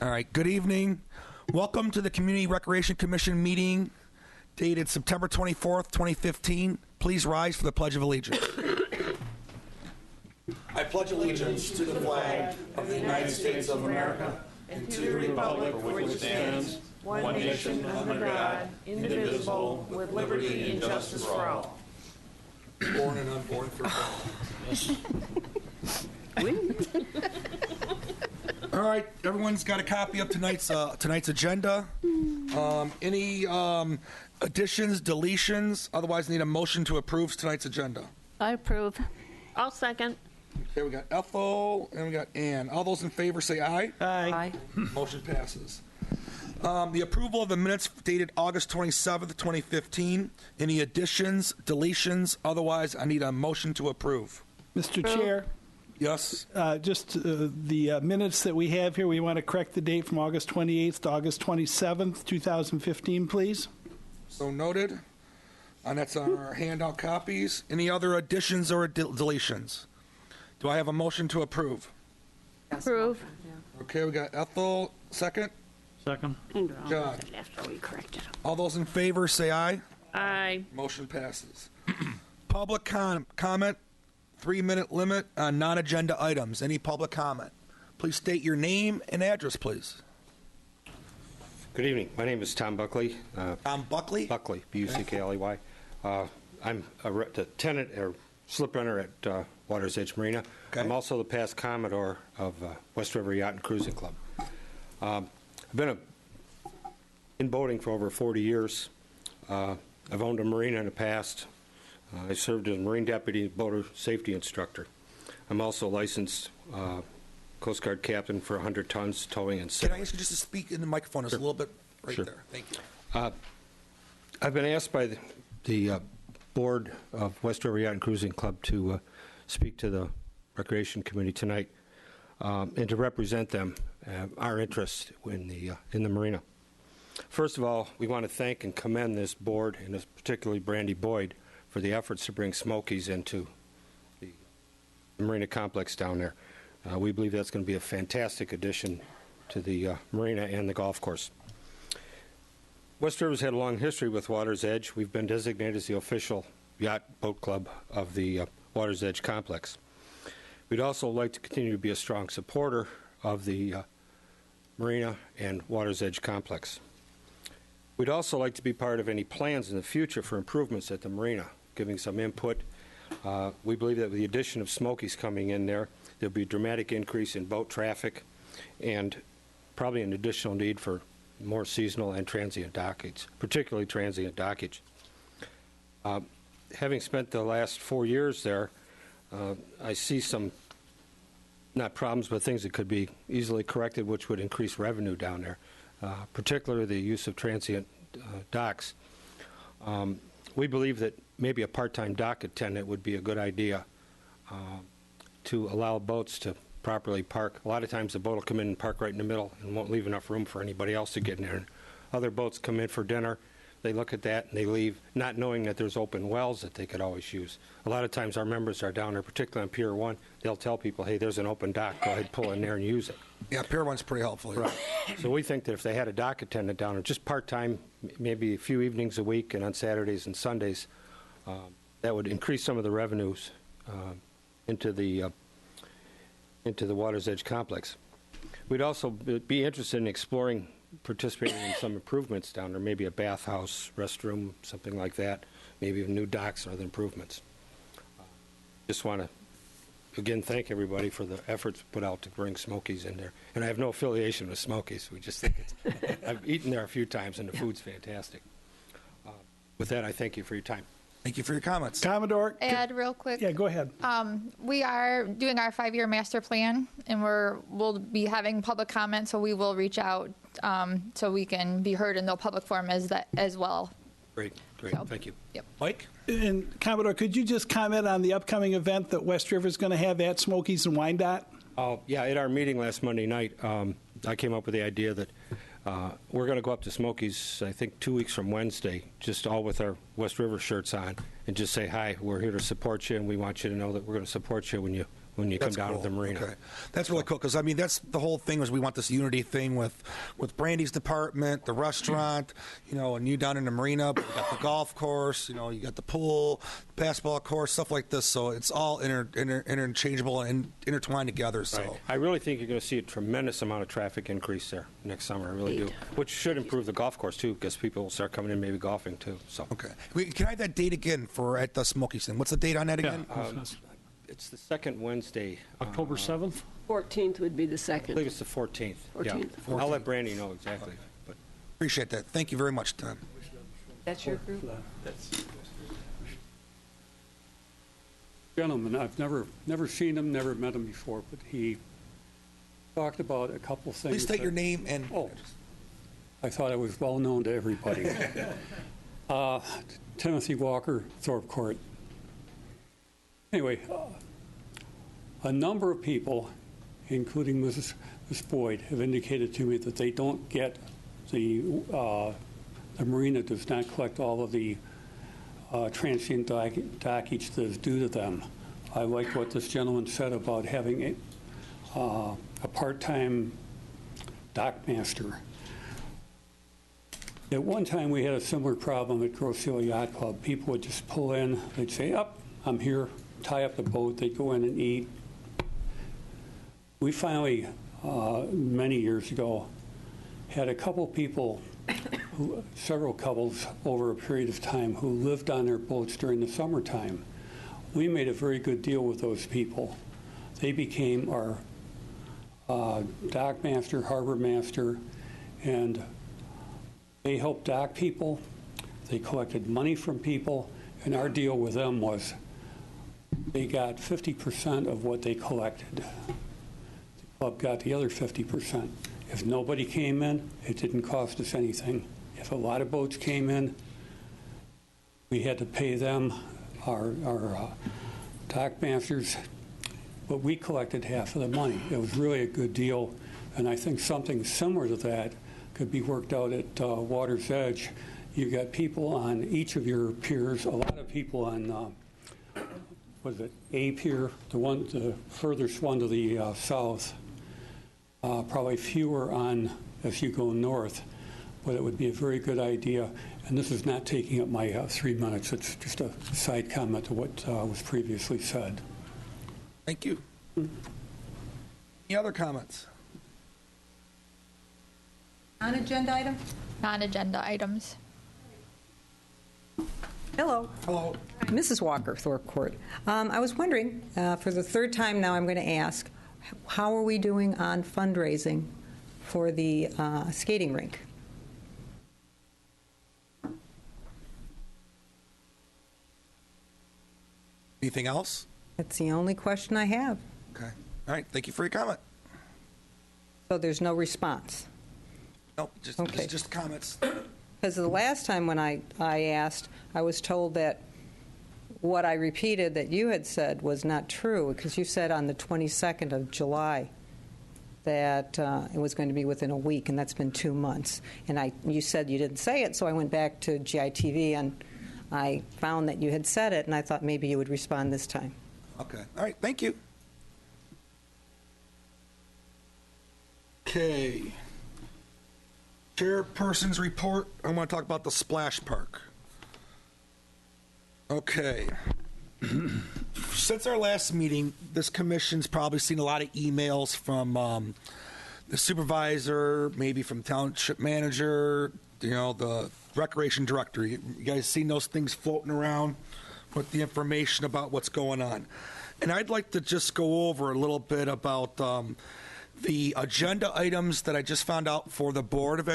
All right, good evening. Welcome to the Community Recreation Commission meeting dated September 24th, 2015. Please rise for the Pledge of Allegiance. I pledge allegiance to the flag of the United States of America and to the republic for which it stands, one nation under God, indivisible, with liberty and justice for all. Born and unborn for all. All right, everyone's got a copy of tonight's agenda. Any additions, deletions? Otherwise, need a motion to approve tonight's agenda. I approve. I'll second. Okay, we got Ethel and we got Ann. All those in favor say aye. Aye. Motion passes. The approval of the minutes dated August 27th, 2015. Any additions, deletions? Otherwise, I need a motion to approve. Mr. Chair, Yes. just the minutes that we have here, we want to correct the date from August 28th to August 27th, 2015, please. So noted. And that's on our handout copies. Any other additions or deletions? Do I have a motion to approve? Approve. Okay, we got Ethel, second. Second. John. After we corrected them. All those in favor say aye. Aye. Motion passes. Public comment, 3-minute limit on non-agenda items. Any public comment? Please state your name and address, please. Good evening. My name is Tom Buckley. Tom Buckley? Buckley, B-U-C-K-L-E-Y. I'm the tenant or slip runner at Water's Edge Marina. Okay. I'm also the past Commodore of West River Yacht and Cruising Club. I've been in boating for over 40 years. I've owned a marina in the past. I served as a Marine Deputy Boater Safety Instructor. I'm also a licensed Coast Guard captain for 100 tons towing and Can I sailing. ask you just to speak in the microphone just a little bit right Sure. there? Thank you. I've been asked by the board of West River Yacht and Cruising Club to speak to the Recreation Committee tonight and to represent them, our interest in the marina. First of all, we want to thank and commend this board, and particularly Brandy Boyd, for the efforts to bring Smokies into the marina complex down there. We believe that's going to be a fantastic addition to the marina and the golf course. West River's had a long history with Water's Edge. We've been designated as the official yacht boat club of the Water's Edge complex. We'd also like to continue to be a strong supporter of the marina and Water's Edge complex. We'd also like to be part of any plans in the future for improvements at the marina, giving some input. We believe that with the addition of Smokies coming in there, there'll be a dramatic increase in boat traffic and probably an additional need for more seasonal and transient dockage, particularly transient dockage. Having spent the last 4 years there, I see some, not problems, but things that could be easily corrected, which would increase revenue down there, particularly the use of transient docks. We believe that maybe a part-time dock attendant would be a good idea to allow boats to properly park. A lot of times the boat will come in and park right in the middle and won't leave enough room for anybody else to get in there. And other boats come in for dinner, they look at that and they leave, not knowing that there's open wells that they could always use. A lot of times our members are down there, particularly on Pier 1, they'll tell people, hey, there's an open dock, go ahead, pull in there and use it. Yeah, Pier 1's pretty helpful. Right. So we think that if they had a dock attendant down there, just part-time, maybe a few evenings a week and on Saturdays and Sundays, that would increase some of the revenues into the Water's Edge complex. We'd also be interested in exploring participating in some improvements down there, maybe a bathhouse, restroom, something like that, maybe new docks and other improvements. Just want to, again, thank everybody for the efforts put out to bring Smokies in there. And I have no affiliation with Smokies. We just think it's, I've eaten there a few times and the food's fantastic. With that, I thank you for your time. Thank you for your comments. Commodore? Add real quick. Yeah, go ahead. We are doing our 5-year master plan, and we'll be having public comment, so we will reach out so we can be heard in the public forum as well. Great. So, Thank you. Yep. Mike? And Commodore, could you just comment on the upcoming event that West River is going to have at Smokies and Wyandotte? Yeah, at our meeting last Monday night, I came up with the idea that we're going to go up to Smokies, I think 2 weeks from Wednesday, just all with our West River shirts on, and just say, hi, we're here to support you, and we want you to know that we're going to support you when you when you come That's down cool. to the marina. Okay. That's really cool because I mean that's the whole thing was we want this unity thing with Brandy's department, the restaurant, and you down in the marina. But you got the golf course, you got the pool, the basketball course, stuff like this. So it's all interchangeable and intertwined together. So Right. I really think you're going to see a tremendous amount of traffic increase there next summer. I really do, which should improve the golf course too, because people will start coming in maybe golfing too. So okay, can I have that date again for at the Smokies thing? What's the date on that again? it's the second Wednesday. October 7th? 14th would be the I second. believe it's the 14th. 14th. Yeah. I'll let Brandy know exactly. But Appreciate that. Thank you very much, Tom. That's your group? Gentleman, I've never seen him, never met him before, but he talked about a couple things. Please state that- your name and. Oh, I thought I was well known to everybody. Timothy Walker, Thorpe Court. Anyway, a number of people, including Ms. Boyd, have indicated to me that they don't get the marina does not collect all of the transient dockage that is due to them. I like what this gentleman said about having a part-time dock master. At one time, we had a similar problem at Grosse Ile Yacht Club. People would just pull in, they'd say, I'm here, tie up the boat, they'd go in and eat. We finally, many years ago, had a couple people, several couples over a period of time who lived on their boats during the summertime. We made a very good deal with those people. They became our dock master, harbor master, and they helped dock people. They collected money from people, and our deal with them was they got 50% of what they collected. The club got the other 50%. If nobody came in, it didn't cost us anything. If a lot of boats came in, we had to pay them, our dock masters, but we collected half of the money. It was really a good deal, and I think something similar to that could be worked out at Water's Edge. You've got people on each of your piers, a lot of people on, what is it, A pier, the furthest one to the south. Probably fewer on as you go north, but it would be a very good idea. And this is not taking up my 3 minutes. It's just a side comment to what was previously said. Thank you. Any other comments? Non-agenda item? Non-agenda items. Hello. Hello. Mrs. Walker, Thorpe Court. I was wondering, for the third time now I'm going to ask, how are we doing on fundraising for the skating rink? Anything else? That's the only question I have. Okay. All right. Thank you for your comment. So there's no response? Nope. Okay. Just comments. Because the last time when I asked, I was told that what I repeated that you had said was not true, because you said on the 22nd of July that it was going to be within a week, and that's been 2 months. And you said you didn't say it, so I went back to GITV, and I found that you had said it, and I thought maybe you would respond this time. Okay. All right. Thank you. Okay. Chairperson's report. I want to talk about the splash park. Okay. Since our last meeting, this commission's probably seen a lot of emails from the supervisor, maybe from township manager, the recreation director. You guys seen those things floating around with the information about what's going on. And I'd like to just go over a little bit about the agenda items that I just found out for the board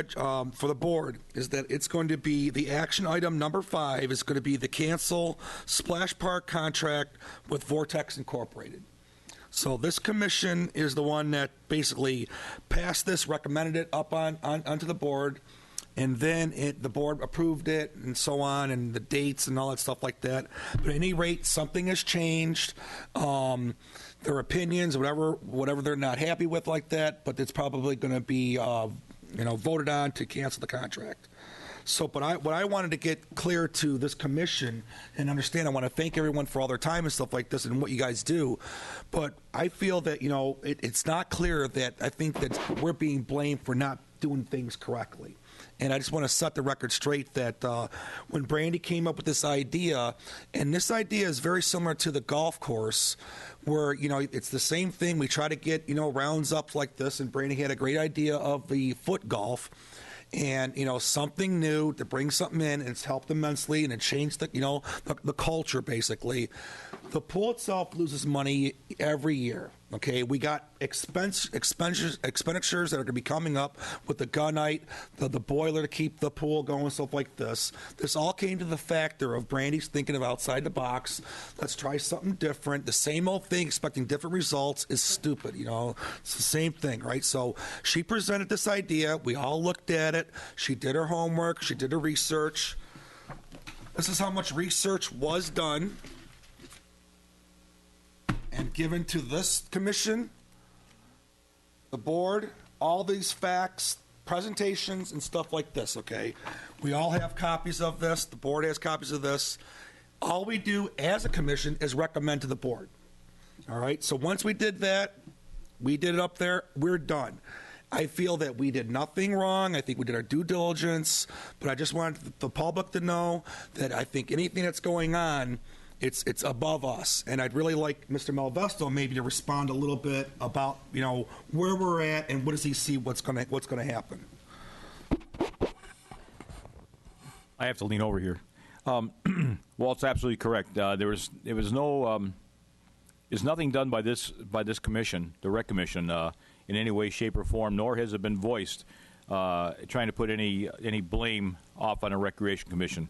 is that it's going to be the action item number 5 is going to be the cancel splash park contract with Vortex Incorporated. So this commission is the one that basically passed this, recommended it up onto the board, and then the board approved it and so on, and the dates and all that stuff like that. But at any rate, something has changed. Their opinions, whatever they're not happy with like that, but it's probably going to be voted on to cancel the contract. So, but what I wanted to get clear to this commission and understand, I want to thank everyone for all their time and stuff like this and what you guys do. But I feel that, it's not clear that I think that we're being blamed for not doing things correctly. And I just want to set the record straight that when Brandy came up with this idea, and this idea is very similar to the golf course, where, it's the same thing. We try to get, rounds up like this, and Brandy had a great idea of the foot golf. And, something new to bring something in, and it's helped immensely, and it changed the culture, basically. The pool itself loses money every year. Okay, we got expenditures that are going to be coming up with the gunite, the boiler to keep the pool going, stuff like this. This all came to the factor of Brandy's thinking of outside the box. Let's try something different. The same old thing, expecting different results, is stupid. It's the same thing, right? So she presented this idea. We all looked at it. She did her homework. She did her research. This is how much research was done and given to this commission, the board, all these facts, presentations, and stuff like this, okay? We all have copies of this. The board has copies of this. All we do as a commission is recommend to the board. All right? So once we did that, we did it up there, we're done. I feel that we did nothing wrong. I think we did our due diligence, but I just wanted the public to know that I think anything that's going on, it's above us. And I'd really like Mr. Malvesto maybe to respond a little bit about, where we're at and what does he see what's going to happen. I have to lean over here. Walt's absolutely correct. There was no there's nothing done by this commission, the Rec Commission, in any way, shape, or form, nor has it been voiced trying to put any blame off on a Recreation Commission.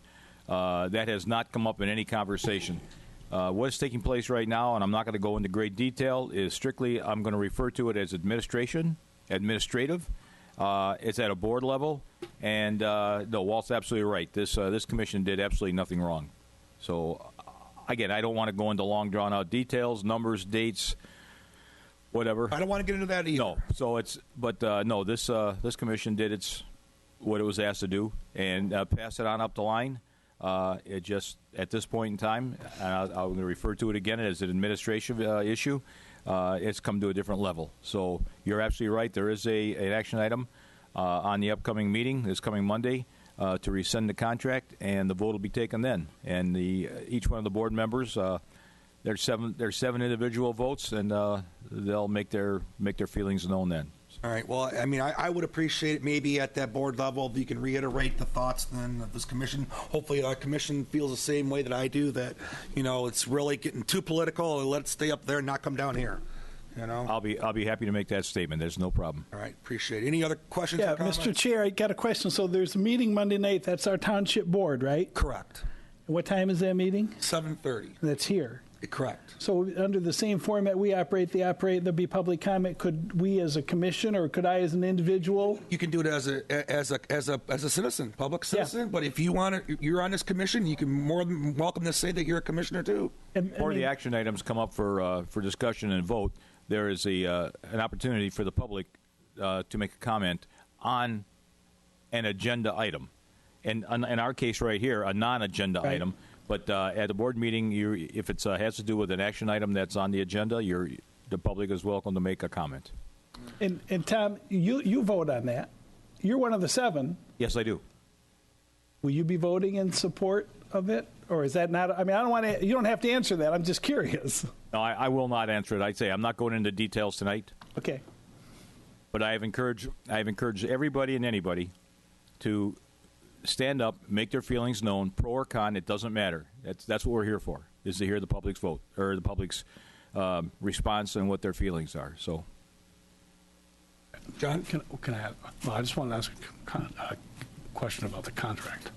That has not come up in any conversation. What is taking place right now, and I'm not going to go into great detail, is strictly I'm going to refer to it as administrative. It's at a board level, and no, Walt's absolutely right. This commission did absolutely nothing wrong. So, again, I don't want to go into long, drawn-out details, numbers, dates, whatever. I don't want to get into that either. No. So no. This commission did what it was asked to do and pass it on up the line. It just, at this point in time, and I'm going to refer to it again as an administrative issue, it's come to a different level. So you're absolutely right. There is an action item on the upcoming meeting this coming Monday to rescind the contract, and the vote will be taken then. And each one of the board members, there's seven individual votes, and they'll make their feelings known then. All right. Well, I mean, I would appreciate it maybe at that board level if you can reiterate the thoughts then of this commission. Hopefully our commission feels the same way that I do, that, it's really getting too political, and let it stay up there and not come down here. I'll be happy to make that statement. There's no problem. All right. Appreciate it. Any other questions Yeah, or comments? Mr. Chair, I got a question. So there's a meeting Monday night. That's our township board, right? Correct. And what time is that meeting? 7:30. That's here. Correct. So under the same format we operate, there'll be public comment. Could we as a commission, or could I as an individual? You can do it as a citizen, public citizen. Yeah. But if you want to, you're on this commission, you can more than welcome to say that you're a commissioner too. Before the action items come up for discussion and vote, there is an opportunity for the public to make a comment on an agenda item, and in our case right here, a non-agenda item. But at the board meeting, if it has to do with an action item that's on the agenda, the public is welcome to make a comment. And Tom, you vote on that. You're one of the 7. Yes, I do. Will you be voting in support of it, or is that not? I mean, I don't want to. You don't have to answer that. I'm just curious. No, I will not answer it. I'd say I'm not going into details tonight. Okay. But I have encouraged everybody and anybody to stand up, make their feelings known, pro or con. It doesn't matter. That's what we're here for, is to hear the public's vote, or the public's response and what their feelings are. So, John, can I? Well, I just want to ask a question about the contract.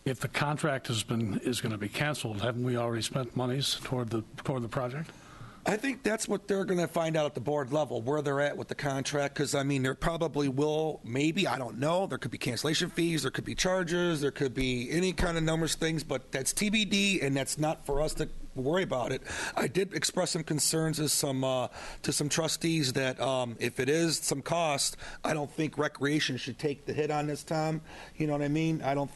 If the contract is going to be canceled, haven't we already spent monies toward the project? I think that's what they're going to find out at the board level, where they're at with the contract, because, I mean, there probably will, maybe, I don't know, there could be cancellation fees, there could be charges, there could be any kind of numbers things, but that's TBD, and that's not for us to worry about it. I did express some concerns to some trustees that if it is some cost, I don't think recreation should take the hit on this, Tom. You know what I mean? I don't,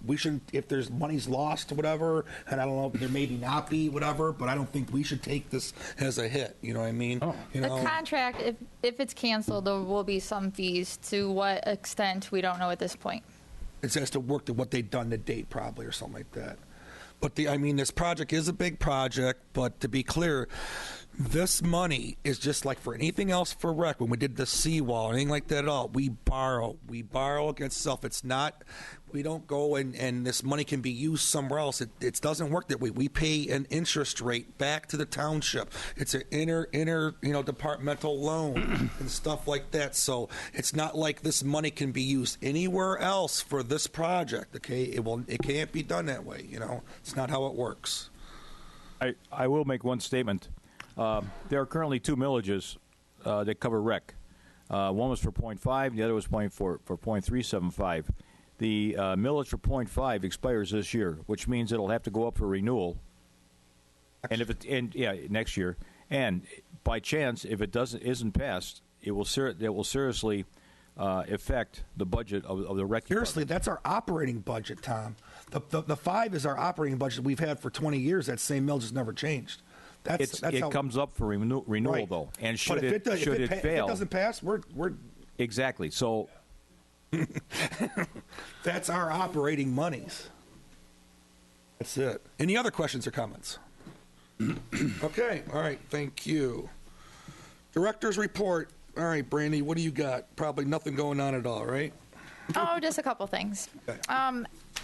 we should, if there's money's lost or whatever, and I don't know, there maybe not be, whatever, but I don't think we should take this as a hit. You know what I mean? The contract, if it's canceled, there will be some fees. To what extent, we don't know at this point. It has to work to what they've done to date, probably, or something like that. But this project is a big project, but to be clear, this money is just like for anything else for rec. When we did the seawall, anything like that at all, we borrow against self. It's not, we don't go and this money can be used somewhere else. It doesn't work that way. We pay an interest rate back to the township. It's an inter departmental loan and stuff like that. So it's not like this money can be used anywhere else for this project. Okay, it can't be done that way. It's not how it works. I will make one statement. There are currently 2 millages that cover rec. One was for 0.5, the other was for 0.375. The millage for 0.5 expires this year, which means it'll have to go up for renewal. Next year. And by chance, if it isn't passed, it will seriously affect the budget of the rec. Seriously, that's our operating budget, Tom. The 5 is our operating budget we've had for 20 years. That same millage has never changed. It comes up for renewal, right. Though, and should it fail, if it doesn't pass, we're exactly. So that's our operating monies. That's it. Any other questions or comments? Okay. All right. Thank you. Director's report. All right, Brandy, what do you got? Probably nothing going on at all, right? Oh, just a couple things. Okay.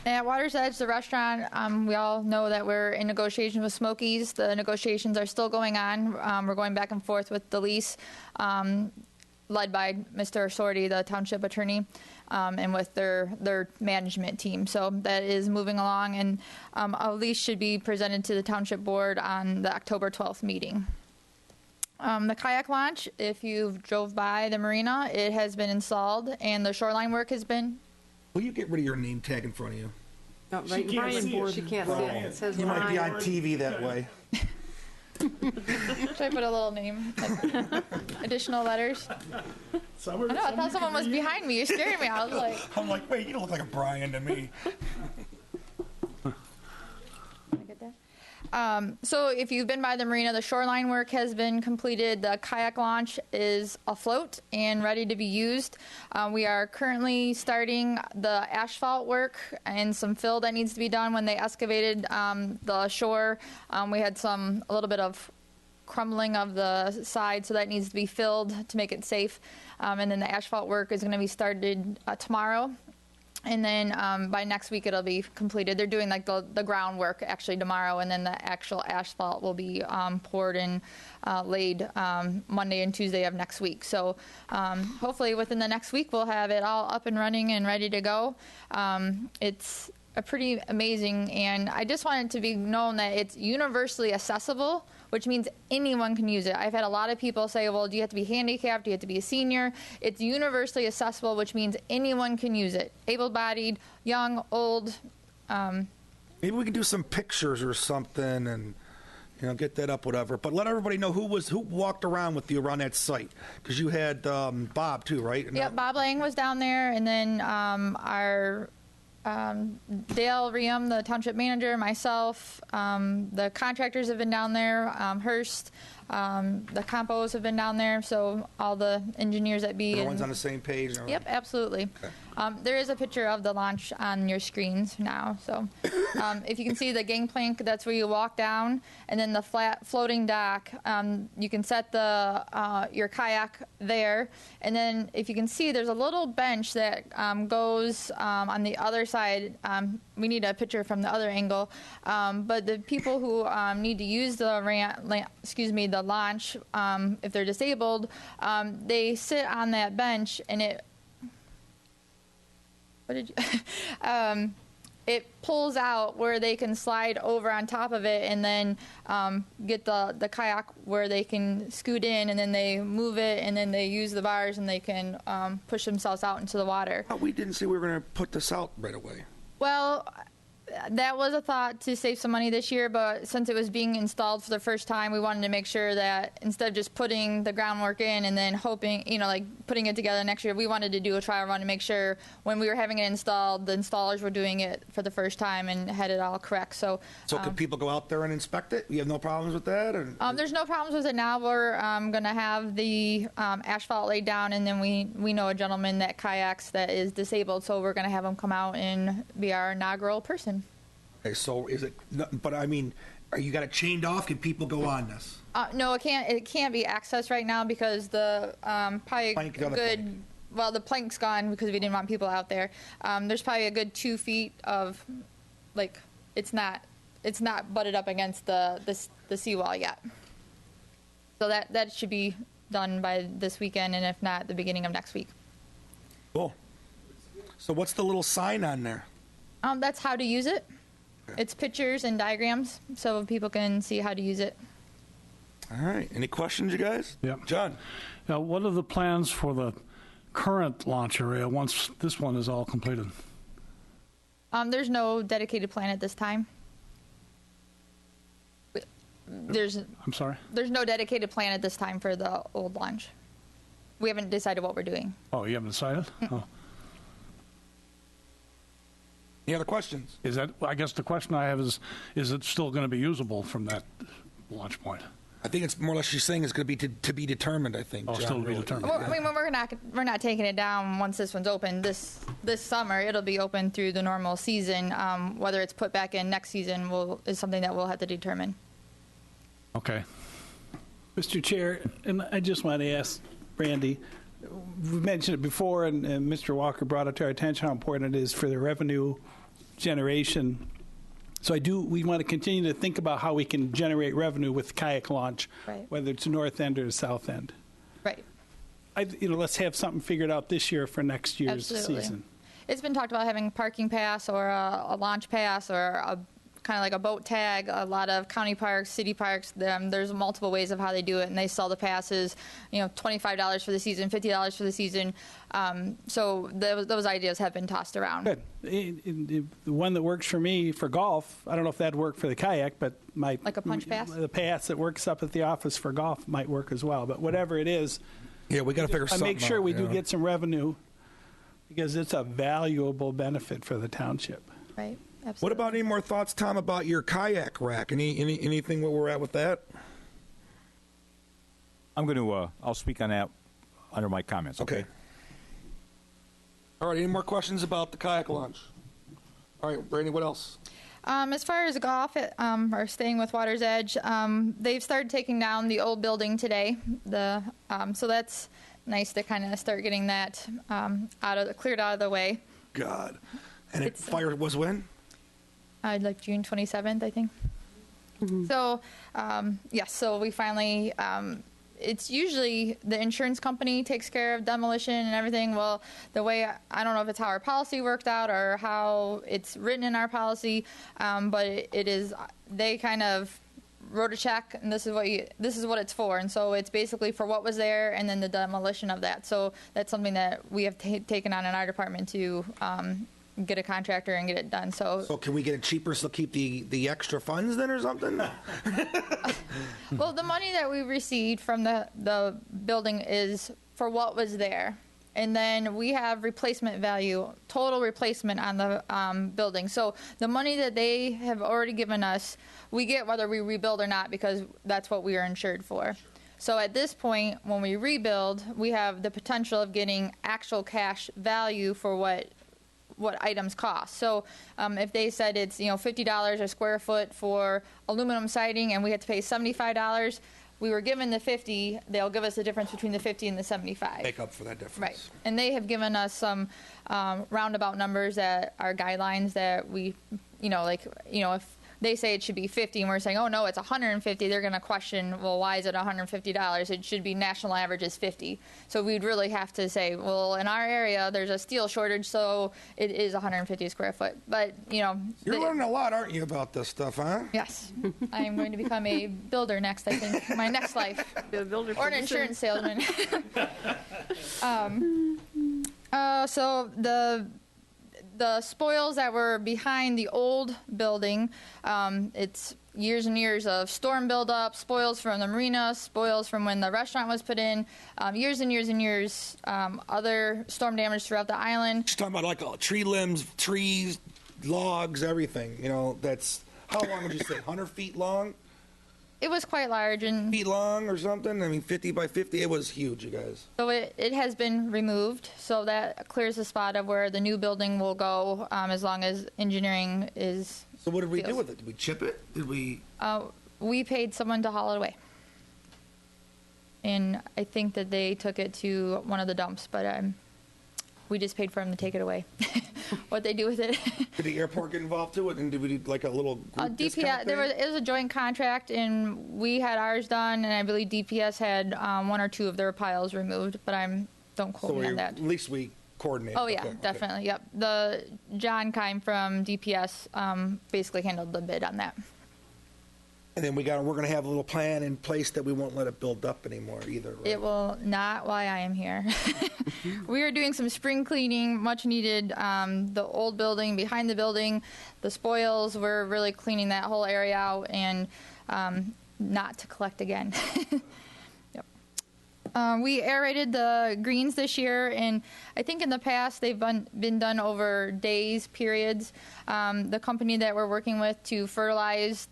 At Water's Edge, the restaurant, we all know that we're in negotiations with Smokies. The negotiations are still going on. We're going back and forth with the lease, led by Mr. Sorty, the township attorney, and with their management team. So that is moving along, and a lease should be presented to the township board on the October 12th meeting. The kayak launch, if you've drove by the marina, it has been installed, and the shoreline work has been. Will you get rid of your name tag in front of you? Oh, right, Brian Board. She can't see it. It says You might be on Brian. TV that way. Should I put a little name? Like, additional letters? I thought someone was behind me. You scared me. I was like... I'm like, wait, you don't look like a Brian to me. Can I get that? So if you've been by the marina, the shoreline work has been completed. The kayak launch is afloat and ready to be used. We are currently starting the asphalt work and some fill that needs to be done. When they excavated the shore, we had a little bit of crumbling of the side, so that needs to be filled to make it safe. And then the asphalt work is going to be started tomorrow. And then by next week it'll be completed. They're doing like the groundwork actually tomorrow, and then the actual asphalt will be poured and laid Monday and Tuesday of next week. So hopefully within the next week we'll have it all up and running and ready to go. It's a pretty amazing, and I just want it to be known that it's universally accessible, which means anyone can use it. I've had a lot of people say, well, do you have to be handicapped? Do you have to be a senior? It's universally accessible, which means anyone can use it. Able-bodied, young, old. Maybe we can do some pictures or something and get that up, whatever. But let everybody know who walked around with you around that site. Because you had Bob, too, right? Yep, Bob Lang was down there, and then our... Dale Riem, the township manager, myself, the contractors have been down there, Hearst, the compos have been down there, so all the engineers at B. Everyone's on the same page? Yep, absolutely. Okay. There is a picture of the launch on your screens now, so if you can see the gangplank, that's where you walk down, and then the flat floating dock, you can set your kayak there, and then if you can see, there's a little bench that goes on the other side. We need a picture from the other angle, but the people who need to use the the launch, if they're disabled, they sit on that bench, and it pulls out where they can slide over on top of it and then get the kayak where they can scoot in, and then they move it, and then they use the bars and they can push themselves out into the water. We didn't say we were going to put this out right away. Well, that was a thought to save some money this year, but since it was being installed for the first time, we wanted to make sure that instead of just putting the groundwork in and then hoping, like putting it together next year, we wanted to do a trial run to make sure when we were having it installed, the installers were doing it for the first time and had it all correct. So could people go out there and inspect it? You have no problems with that? Or? There's no problems with it now. We're going to have the asphalt laid down, and then we know a gentleman that kayaks that is disabled, so we're going to have him come out and be our inaugural person. Okay, so is it? But I mean, are you got it chained off? Can people go on this? No, it can't. It can't be accessed right now because the probably Plank on the good. plank. Well, the plank's gone because we didn't want people out there. There's probably a good 2 feet of, like, it's not butted up against the seawall yet. So that should be done by this weekend, and if not, the beginning of next week. Cool. So what's the little sign on there? That's how to use it. It's pictures and diagrams, so people can see how to use it. All right. Any questions, you guys? Yeah. John? Now, what are the plans for the current launch area once this one is all completed? There's no dedicated plan at this time. I'm sorry? There's no dedicated plan at this time for the old launch. We haven't decided what we're doing. Oh, you haven't decided? Oh. Any other questions? I guess the question I have is it still going to be usable from that launch point? I think it's more or less she's saying it's going to be to be determined, I think. Oh, John, still to be really. determined. Well, I mean, we're not taking it down once this one's open. This summer, it'll be open through the normal season. Whether it's put back in next season is something that we'll have to determine. Okay. Mr. Chair, and I just want to ask Brandy, we mentioned it before, and Mr. Walker brought it to our attention how important it is for the revenue generation. So we want to continue to think about how we can generate revenue with kayak launch, Right. whether it's north end or the south end. Right. Let's have something figured out this year for next year's Absolutely. season. It's been talked about having a parking pass or a launch pass or a kind of like a boat tag. A lot of county parks, city parks, there's multiple ways of how they do it, and they sell the passes, $25 for the season, $50 for the season. So those ideas have been tossed around. Good. The one that works for me for golf, I don't know if that'd work for the kayak, but Like a punch pass? the pass that works up at the office for golf might work as well. But whatever it is, Yeah, we got to figure something out. make sure we do yeah. get some revenue because it's a valuable benefit for the township. Right. Absolutely. What about any more thoughts, Tom, about your kayak rack? Anything where we're at with that? I'm going to. I'll speak on that under my comments. Okay. All right. Any more questions about the kayak launch? All right, Brandy. What else? As far as golf, or staying with Water's Edge, they've started taking down the old building today. So that's nice to kind of start getting that cleared out of the way. God. And fire was when? Like June 27th, I think. Mm-hmm. So, yes, so we finally, it's usually the insurance company takes care of demolition and everything. Well, the way, I don't know if it's how our policy worked out or how it's written in our policy, but it is, they kind of wrote a check, and this is what it's for. And so it's basically for what was there and then the demolition of that. So that's something that we have taken on in our department to get a contractor and get it done. So can we get it cheaper so keep the extra funds then or something? Well, the money that we received from the building is for what was there. And then we have replacement value, total replacement on the building. So the money that they have already given us, we get whether we rebuild or not because that's what we are insured for. So at this point, when we rebuild, we have the potential of getting actual cash value for what items cost. So if they said it's $50 a square foot for aluminum siding and we had to pay $75, we were given the $50, they'll give us the difference between the $50 and the $75. Make up for that difference. Right. And they have given us some roundabout numbers that are guidelines that we, if they say it should be 50, and we're saying, oh no, it's 150. They're going to question, well, why is it $150? It should be national average is 50. So we'd really have to say, well, in our area, there's a steel shortage, so it is 150 square foot. But you're learning a lot, aren't you, about this stuff, huh? Yes, I am going to become a builder next. I think my next life, or an insurance salesman. So the spoils that were behind the old building, it's years and years of storm buildup, spoils from the marina, spoils from when the restaurant was put in, years and years and years, other storm damage throughout the island. You're talking about like tree limbs, trees, logs, everything. That's, how long would you say, 100 feet long? It was quite large. And feet long or something? I mean, 50 by 50, it was huge, you guys. So it has been removed, so that clears the spot of where the new building will go, as long as engineering is... So what did we do with it? Did we chip it? Did we... We paid someone to haul it away. And I think that they took it to one of the dumps, but we just paid for them to take it away. What they do with it. Did the airport get involved too? And did we do like a little group discount thing? It was a joint contract, and we had ours done, and I believe DPS had one or two of their piles removed, but don't quote me on that. At least we coordinated. Oh, yeah, definitely, yep. The John Kime from DPS basically handled the bid on that. And then we're going to have a little plan in place that we won't let it build up anymore either, right? It will not while I am here. We are doing some spring cleaning, much needed. The old building, behind the building, the spoils, we're really cleaning that whole area out and not to collect again. Yep. We aerated the greens this year, and I think in the past they've been done over days, periods. The company that we're working with to fertilize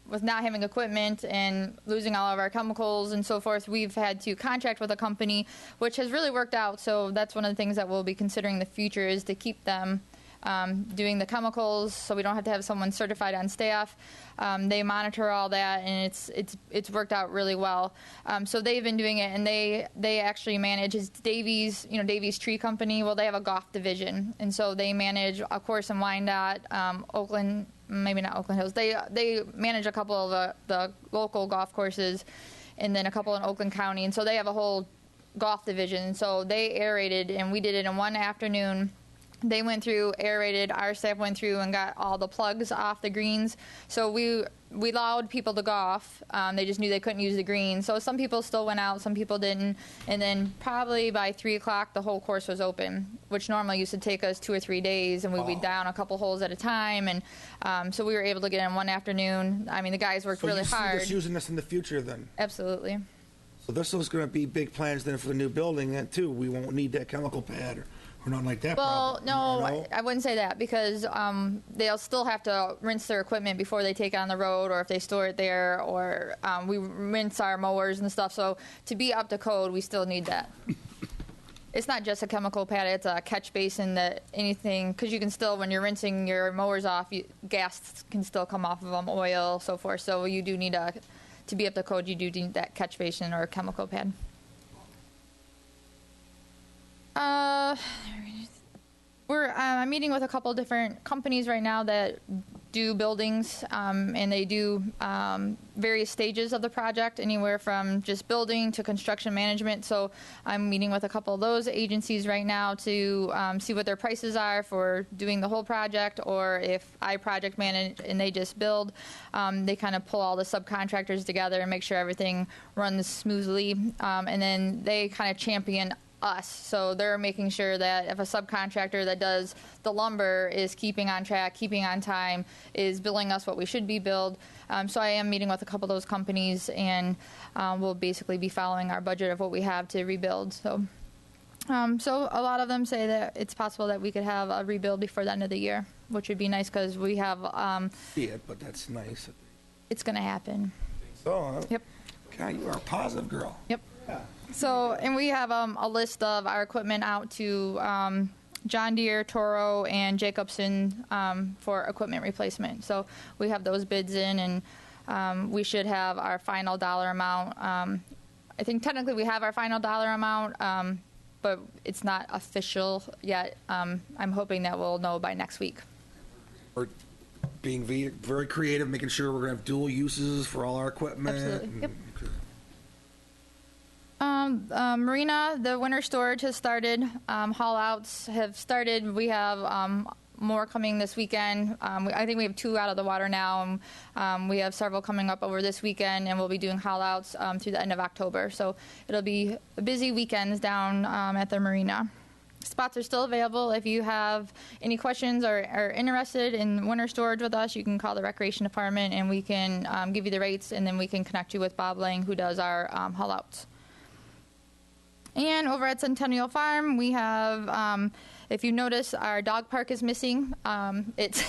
with not having equipment and losing all of our chemicals and so forth, we've had to contract with a company, which has really worked out. So that's one of the things that we'll be considering in the future, is to keep them doing the chemicals, so we don't have to have someone certified on staff. They monitor all that, and it's worked out really well. So they've been doing it, and they actually manage Davies Tree Company. Well, they have a golf division, and so they manage a course in Wyandotte, Oakland. Maybe not Oakland Hills. They manage a couple of the local golf courses, and then a couple in Oakland County, and so they have a whole golf division. So they aerated, and we did it in one afternoon. They went through, aerated, our staff went through and got all the plugs off the greens. So we allowed people to golf. They just knew they couldn't use the greens. So some people still went out, some people didn't. And then probably by 3 o'clock, the whole course was open, which normally used to take us 2 or 3 days, and we'd be down a couple holes at a time. And so we were able to get in one afternoon. I mean, the guys worked really hard. So you see us using this in the future then? Absolutely. So this is going to be big plans then for the new building then too. We won't need that chemical pad or nothing like that. Well, no, I wouldn't say that, because they'll still have to rinse their equipment before they take it on the road, or if they store it there, or we rinse our mowers and stuff. So to be up to code, we still need that. It's not just a chemical pad, it's a catch basin that anything, because you can still, when you're rinsing your mowers off, gas can still come off of them, oil, so forth. So you do need to be up to code, you do need that catch basin or chemical pad. I'm meeting with a couple different companies right now that do buildings, and they do various stages of the project, anywhere from just building to construction management. So I'm meeting with a couple of those agencies right now to see what their prices are for doing the whole project, or if I project manage and they just build. They kind of pull all the subcontractors together and make sure everything runs smoothly, and then they kind of champion us. So they're making sure that if a subcontractor that does the lumber is keeping on track, keeping on time, is billing us what we should be billed. So I am meeting with a couple of those companies, and we'll basically be following our budget of what we have to rebuild. So a lot of them say that it's possible that we could have a rebuild before the end of the year, which would be nice, because we have... but that's nice. It's going to happen. So, huh? Yep. God, you are a positive girl. Yep. Yeah. So, and we have a list of our equipment out to John Deere, Toro, and Jacobson for equipment replacement. So we have those bids in, and we should have our final dollar amount. I think technically we have our final dollar amount, but it's not official yet. I'm hoping that we'll know by next week. Or being very creative, making sure we're going to have dual uses for all our equipment. Absolutely. Yep. Okay. Marina, the winter storage has started. Haul outs have started. We have more coming this weekend. I think we have 2 out of the water now, and we have several coming up over this weekend, and we'll be doing haul outs through the end of October. So it'll be busy weekends down at the marina. Spots are still available. If you have any questions or are interested in winter storage with us, you can call the Recreation Department, and we can give you the rates, and then we can connect you with Bob Lang, who does our haul outs. And over at Centennial Farm, we have, if you notice, our dog park is missing. It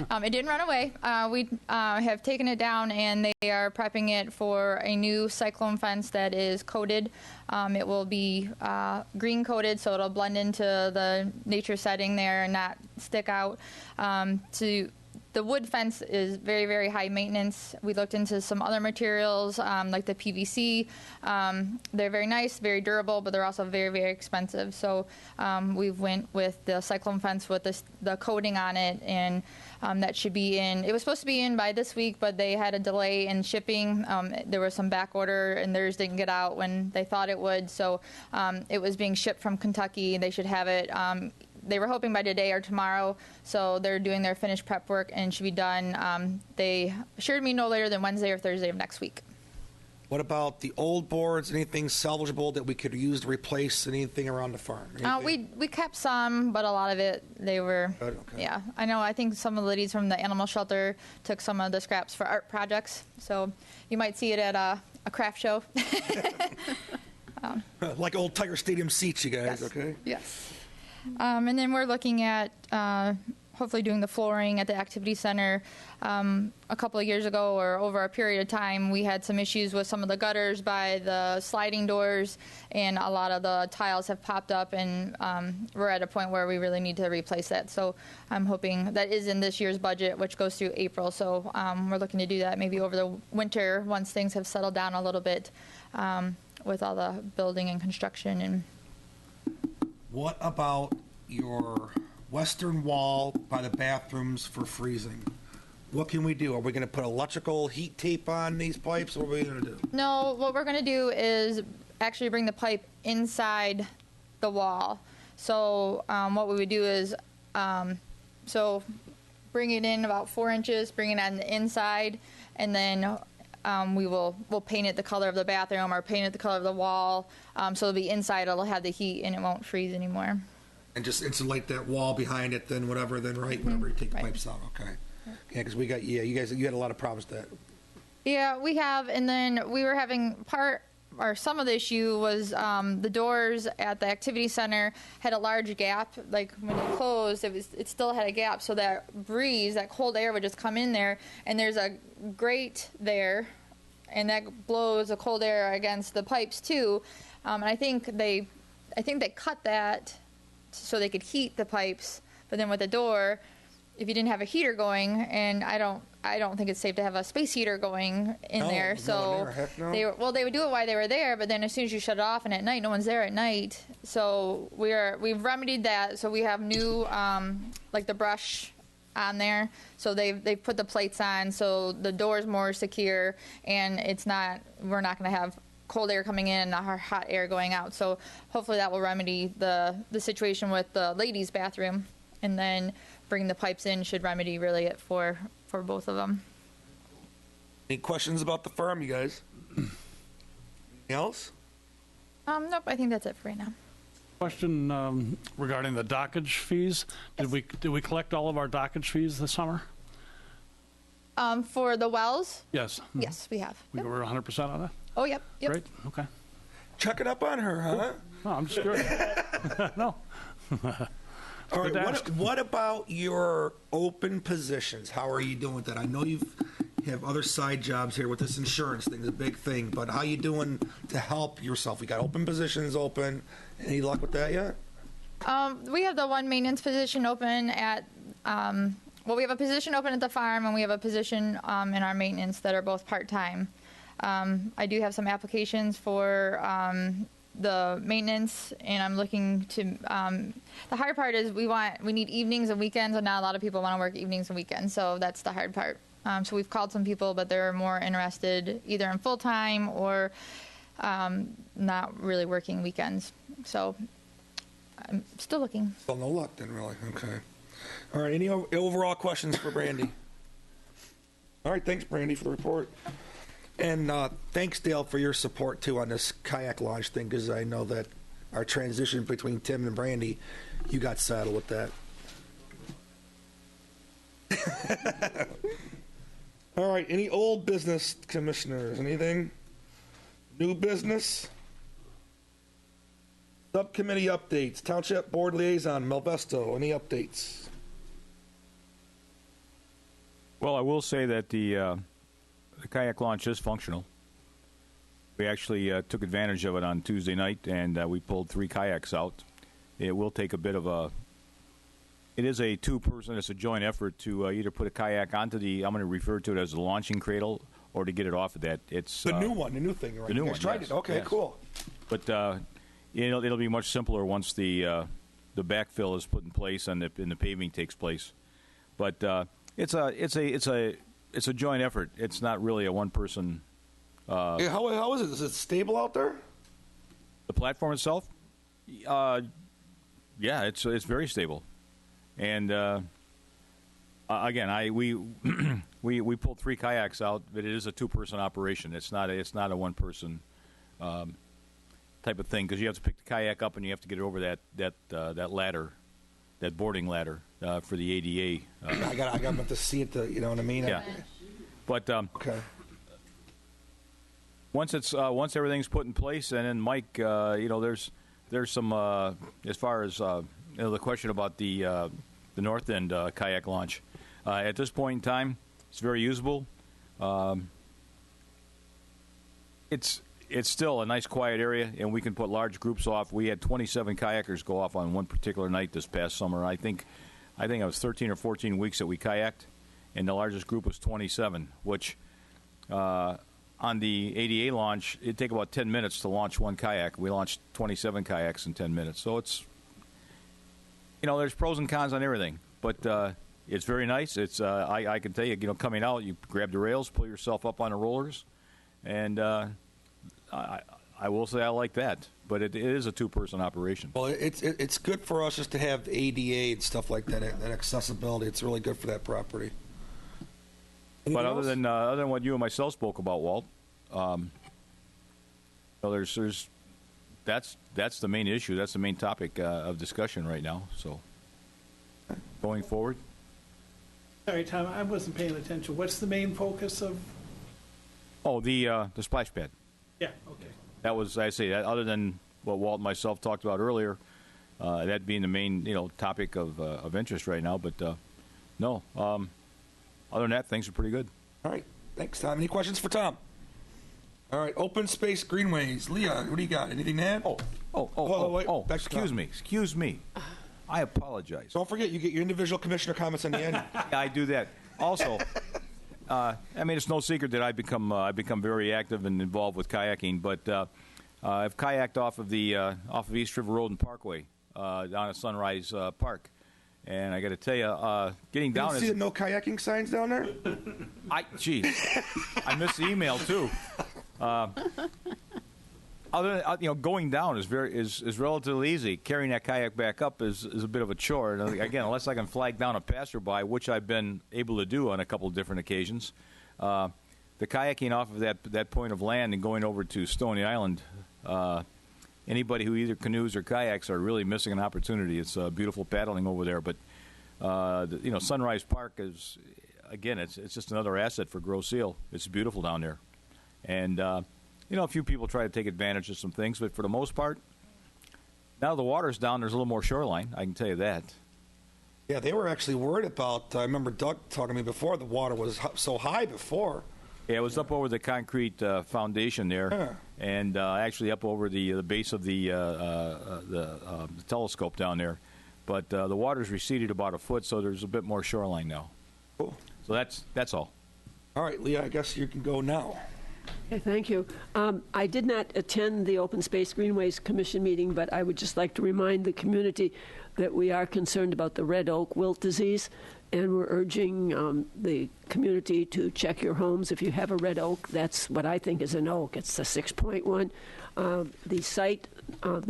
didn't run away. We have taken it down, and they are prepping it for a new cyclone fence that is coated. It will be green coated, so it'll blend into the nature setting there and not stick out. The wood fence is very, very high maintenance. We looked into some other materials like the PVC. They're very nice, very durable, but they're also very, very expensive. So we went with the cyclone fence with the coating on it, and that should be in. It was supposed to be in by this week, but they had a delay in shipping. There was some back order, and theirs didn't get out when they thought it would. So it was being shipped from Kentucky. They should have it. They were hoping by today or tomorrow, so they're doing their finished prep work and should be done. They assured me no later than Wednesday or Thursday of next week. What about the old boards? Anything salvageable that we could use to replace anything around the farm? We kept some, but a lot of it, they were, Okay. yeah. I know, I think some of the ladies from the animal shelter took some of the scraps for art projects, so you might see it at a craft show. Like old Tiger Stadium seats, you guys, Yes. okay? Yes. And then we're looking at hopefully doing the flooring at the activity center. A couple of years ago, or over a period of time, we had some issues with some of the gutters by the sliding doors, and a lot of the tiles have popped up, and we're at a point where we really need to replace that. So I'm hoping that is in this year's budget, which goes through April. So we're looking to do that maybe over the winter once things have settled down a little bit with all the building and construction. And What about your western wall by the bathrooms for freezing? What can we do? Are we going to put electrical heat tape on these pipes? What are we going to do? No, what we're going to do is actually bring the pipe inside the wall. So what we would do is, so bring it in about 4 inches, bring it on the inside, and then we'll paint it the color of the bathroom or paint it the color of the wall. So it'll be inside, it'll have the heat, and it won't freeze anymore. And just insulate that wall behind it, then whatever, then whenever you take the pipes out, okay. Yeah, because you had a lot of problems with that. Yeah, we have, and then we were having some of the issue was the doors at the activity center had a large gap. Like when it closed, it still had a gap, so that breeze, that cold air would just come in there, and there's a grate there, and that blows the cold air against the pipes too. And I think they cut that so they could heat the pipes, but then with the door, if you didn't have a heater going, and I don't think it's safe to have a space heater going in there. So they would do it while they were there, but then as soon as you shut it off, and at night, no one's there at night. So we've remedied that. So we have new like the brush on there. So they've put the plates on, so the door's more secure, and we're not going to have cold air coming in and hot air going out. So hopefully that will remedy the situation with the ladies' bathroom, and then bringing the pipes in should remedy really it for both of them. Any questions about the farm, you guys? Anything else? Nope, I think that's it for right now. Question regarding the dockage fees. Yes. Did we collect all of our dockage fees this summer? For the wells? Yes. Yes, we have. We Yep. were 100% on that? Oh, yep. Great. Okay. Check it up on her, huh? No, I'm just curious. No. All Good to right, ask. what about your open positions? How are you doing with that? I know you have other side jobs here with this insurance thing, the big thing, but how you doing to help yourself? We got open positions open. Any luck with that yet? We have the one maintenance position open at, we have a position open at the farm, and we have a position in our maintenance that are both part-time. I do have some applications for the maintenance, and I'm looking to. The hard part is we need evenings and weekends, and not a lot of people want to work evenings and weekends, so that's the hard part. So we've called some people, but they're more interested either in full time or not really working weekends. So I'm still looking. Well, no luck then, really. Okay. All right. Any overall questions for Brandy? All right. Thanks, Brandy, for the report. And thanks, Dale, for your support, too, on this kayak launch thing, because I know that our transition between Tim and Brandy, you got saddled with that. All right. Any old business, commissioners? Anything? New business? Subcommittee updates. Township Board Liaison, Melvesto. Any updates? Well, I will say that the kayak launch is functional. We actually took advantage of it on Tuesday night, and we pulled 3 kayaks out. It will take a bit of a... It is a two-person, it's a joint effort to either put a kayak onto the, I'm going to refer to it as the launching cradle, or to get it off of that. It's the new one, the new thing, right? The new one, tried yes, it. Okay, yes. cool. But it'll be much simpler once the backfill is put in place and the paving takes place. But it's a joint effort. It's not really a one-person. Yeah, how is it? Is it stable out there? The platform itself, yeah, it's very stable. And again, we pulled 3 kayaks out, but it is a 2-person operation. It's not a one-person type of thing, because you have to pick the kayak up and you have to get it over that ladder, that boarding ladder for the ADA. I got to see it. You know what I mean? Yeah. But okay. Once everything's put in place, and then Mike, there's some as far as the question about the North End kayak launch. At this point in time, it's very usable. It's still a nice quiet area, and we can put large groups off. We had 27 kayakers go off on one particular night this past summer. I think it was 13 or 14 weeks that we kayaked, and the largest group was 27, which on the ADA launch, it'd take about 10 minutes to launch one kayak. We launched 27 kayaks in 10 minutes. So it's, there's pros and cons on everything, but it's very nice. It's I can tell you, coming out, you grab the rails, pull yourself up on the rollers, and I will say I like that. But it is a 2-person operation. Well, it's good for us just to have ADA and stuff like that accessibility. It's really good for that property. Anything but else? other than what you and myself spoke about, Walt, that's the main issue. That's the main topic of discussion right now. So, going forward. Sorry, Tom, I wasn't paying attention. What's the main focus of? Oh, the splash pad. Yeah. Okay. That was, I say, other than what Walt and myself talked about earlier, that being the main topic of interest right now. But no, other than that, things are pretty good. All right. Thanks, Tom. Any questions for Tom? All right. Open space greenways. Leah, what do you got? Anything to add? Oh, excuse me. I apologize. Don't forget, you get your individual commissioner comments on the end. I do that. Also, it's no secret that I've become very active and involved with kayaking, but I've kayaked off of East River Road and Parkway down at Sunrise Park. And I got to tell you, getting down. You see the no kayaking signs down there? I missed the email too. Other than, going down is relatively easy. Carrying that kayak back up is a bit of a chore. And again, unless I can flag down a passerby, which I've been able to do on a couple of different occasions, the kayaking off of that point of land and going over to Stony Island. Anybody who either canoes or kayaks are really missing an opportunity. It's beautiful paddling over there, but Sunrise Park is, again, it's just another asset for Grosse Ile. It's beautiful down there, and a few people try to take advantage of some things, but for the most part, now the water's down. There's a little more shoreline. I can tell you that. Yeah, they were actually worried about. I remember Doug talking to me before. The water was so high before. Yeah, it was up over the concrete foundation there, and actually up over the base of the telescope down there. But the water's receded about a foot, so there's a bit more shoreline now. Cool. So that's all. All right, Leah, I guess you can go now. Okay, thank you. I did not attend the Open Space Greenways Commission meeting, but I would just like to remind the community that we are concerned about the red oak wilt disease, and we're urging the community to check your homes. If you have a red oak, that's what I think is an oak. It's a 6.1. The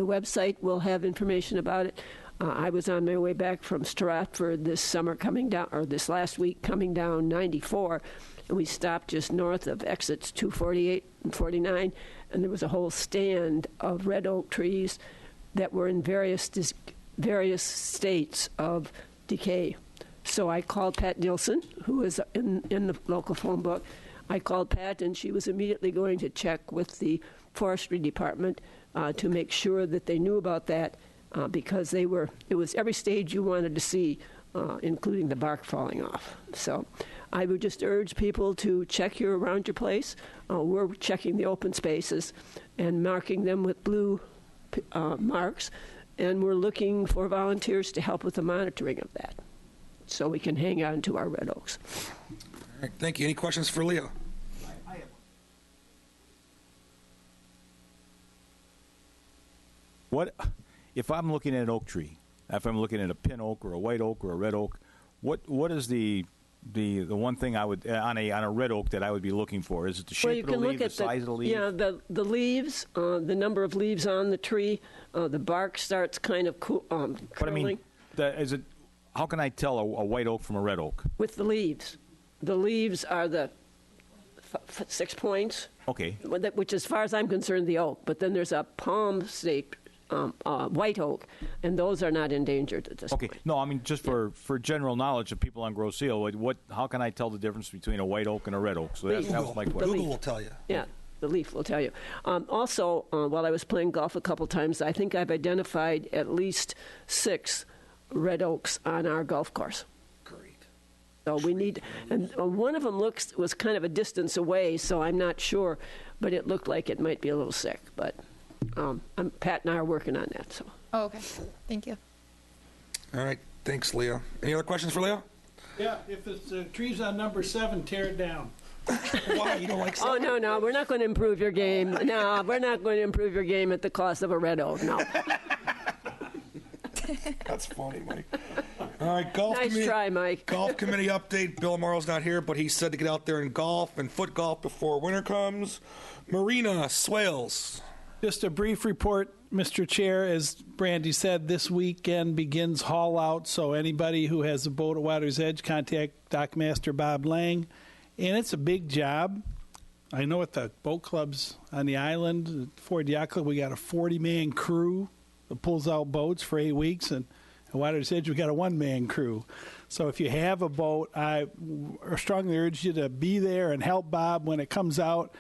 website will have information about it. I was on my way back from Stratford this summer this last week coming down 94, and we stopped just north of exits 248 and 49, and there was a whole stand of red oak trees that were in various states of decay. So I called Pat Nielsen, who is in the local phone book. I called Pat, and she was immediately going to check with the forestry department to make sure that they knew about that, because it was every stage you wanted to see, including the bark falling off. So I would just urge people to check around your place. We're checking the open spaces and marking them with blue marks, and we're looking for volunteers to help with the monitoring of that, so we can hang on to our red oaks. All right, thank you. Any questions for Leo? What if I'm looking at an oak tree? If I'm looking at a pin oak or a white oak or a red oak, what is the one thing I would on a red oak that I would be looking for? Is it the shape of the leaf, the size of the leaf? Yeah, the leaves, the number of leaves on the tree, the bark starts kind of curling. But I mean, how can I tell a white oak from a red oak? With the leaves. The leaves are the 6 points. Okay. Which, as far as I'm concerned, the oak. But then there's a palm-shaped white oak, and those are not endangered at this point. Okay. No, I mean, just for general knowledge of people on Grosse Ile, how can I tell the difference between a white oak and a red oak? So that was my question. Google will tell you. Yeah. The leaf will tell you. Also, while I was playing golf a couple times, I think I've identified at least 6 red oaks on our golf course. Great. So we need, and one of them was kind of a distance away, so I'm not sure, but it looked like it might be a little sick. But Pat and I are working on that. So. Oh, okay. Thank you. All right. Thanks, Leo. Any other questions for Leo? Yeah, if the tree's on number 7, tear it down. Why? You don't like Oh, no. We're not going to improve your game. No, we're not going to improve your game at the cost of a red oak. No. That's funny, Mike. All right, Nice try, Mike. Golf committee update. Bill Morrow's not here, but he said to get out there and golf and foot golf before winter comes. Marina, Swales. Just a brief report, Mr. Chair. As Brandy said, this weekend begins haul out, so anybody who has a boat at Water's Edge, contact Dockmaster Bob Lang. And it's a big job. I know at the boat clubs on the island, Ford Yacht Club, we got a 40-man crew that pulls out boats for 8 weeks, and at Water's Edge we got a 1-man crew. So if you have a boat, I strongly urge you to be there and help Bob when it comes out.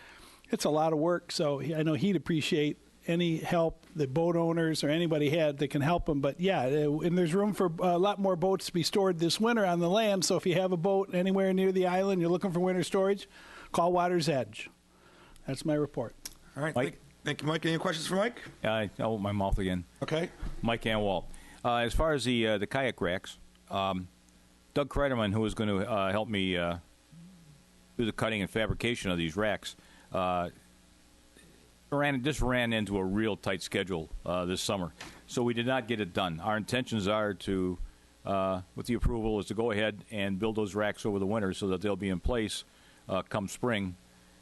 It's a lot of work, so I know he'd appreciate any help the boat owners or anybody had that can help him. But yeah, and there's room for a lot more boats to be stored this winter on the land. So if you have a boat anywhere near the island, you're looking for winter storage, call Water's Edge. That's my report. All right, Mike? Thank you, Mike. Any questions for Mike? I opened my mouth again. Okay. Mike Anwalt. As far as the kayak racks, Doug Kreiderman, who was going to help me do the cutting and fabrication of these racks, ran into a real tight schedule this summer. So we did not get it done. Our intentions are to, with the approval, is to go ahead and build those racks over the winter so that they'll be in place come spring,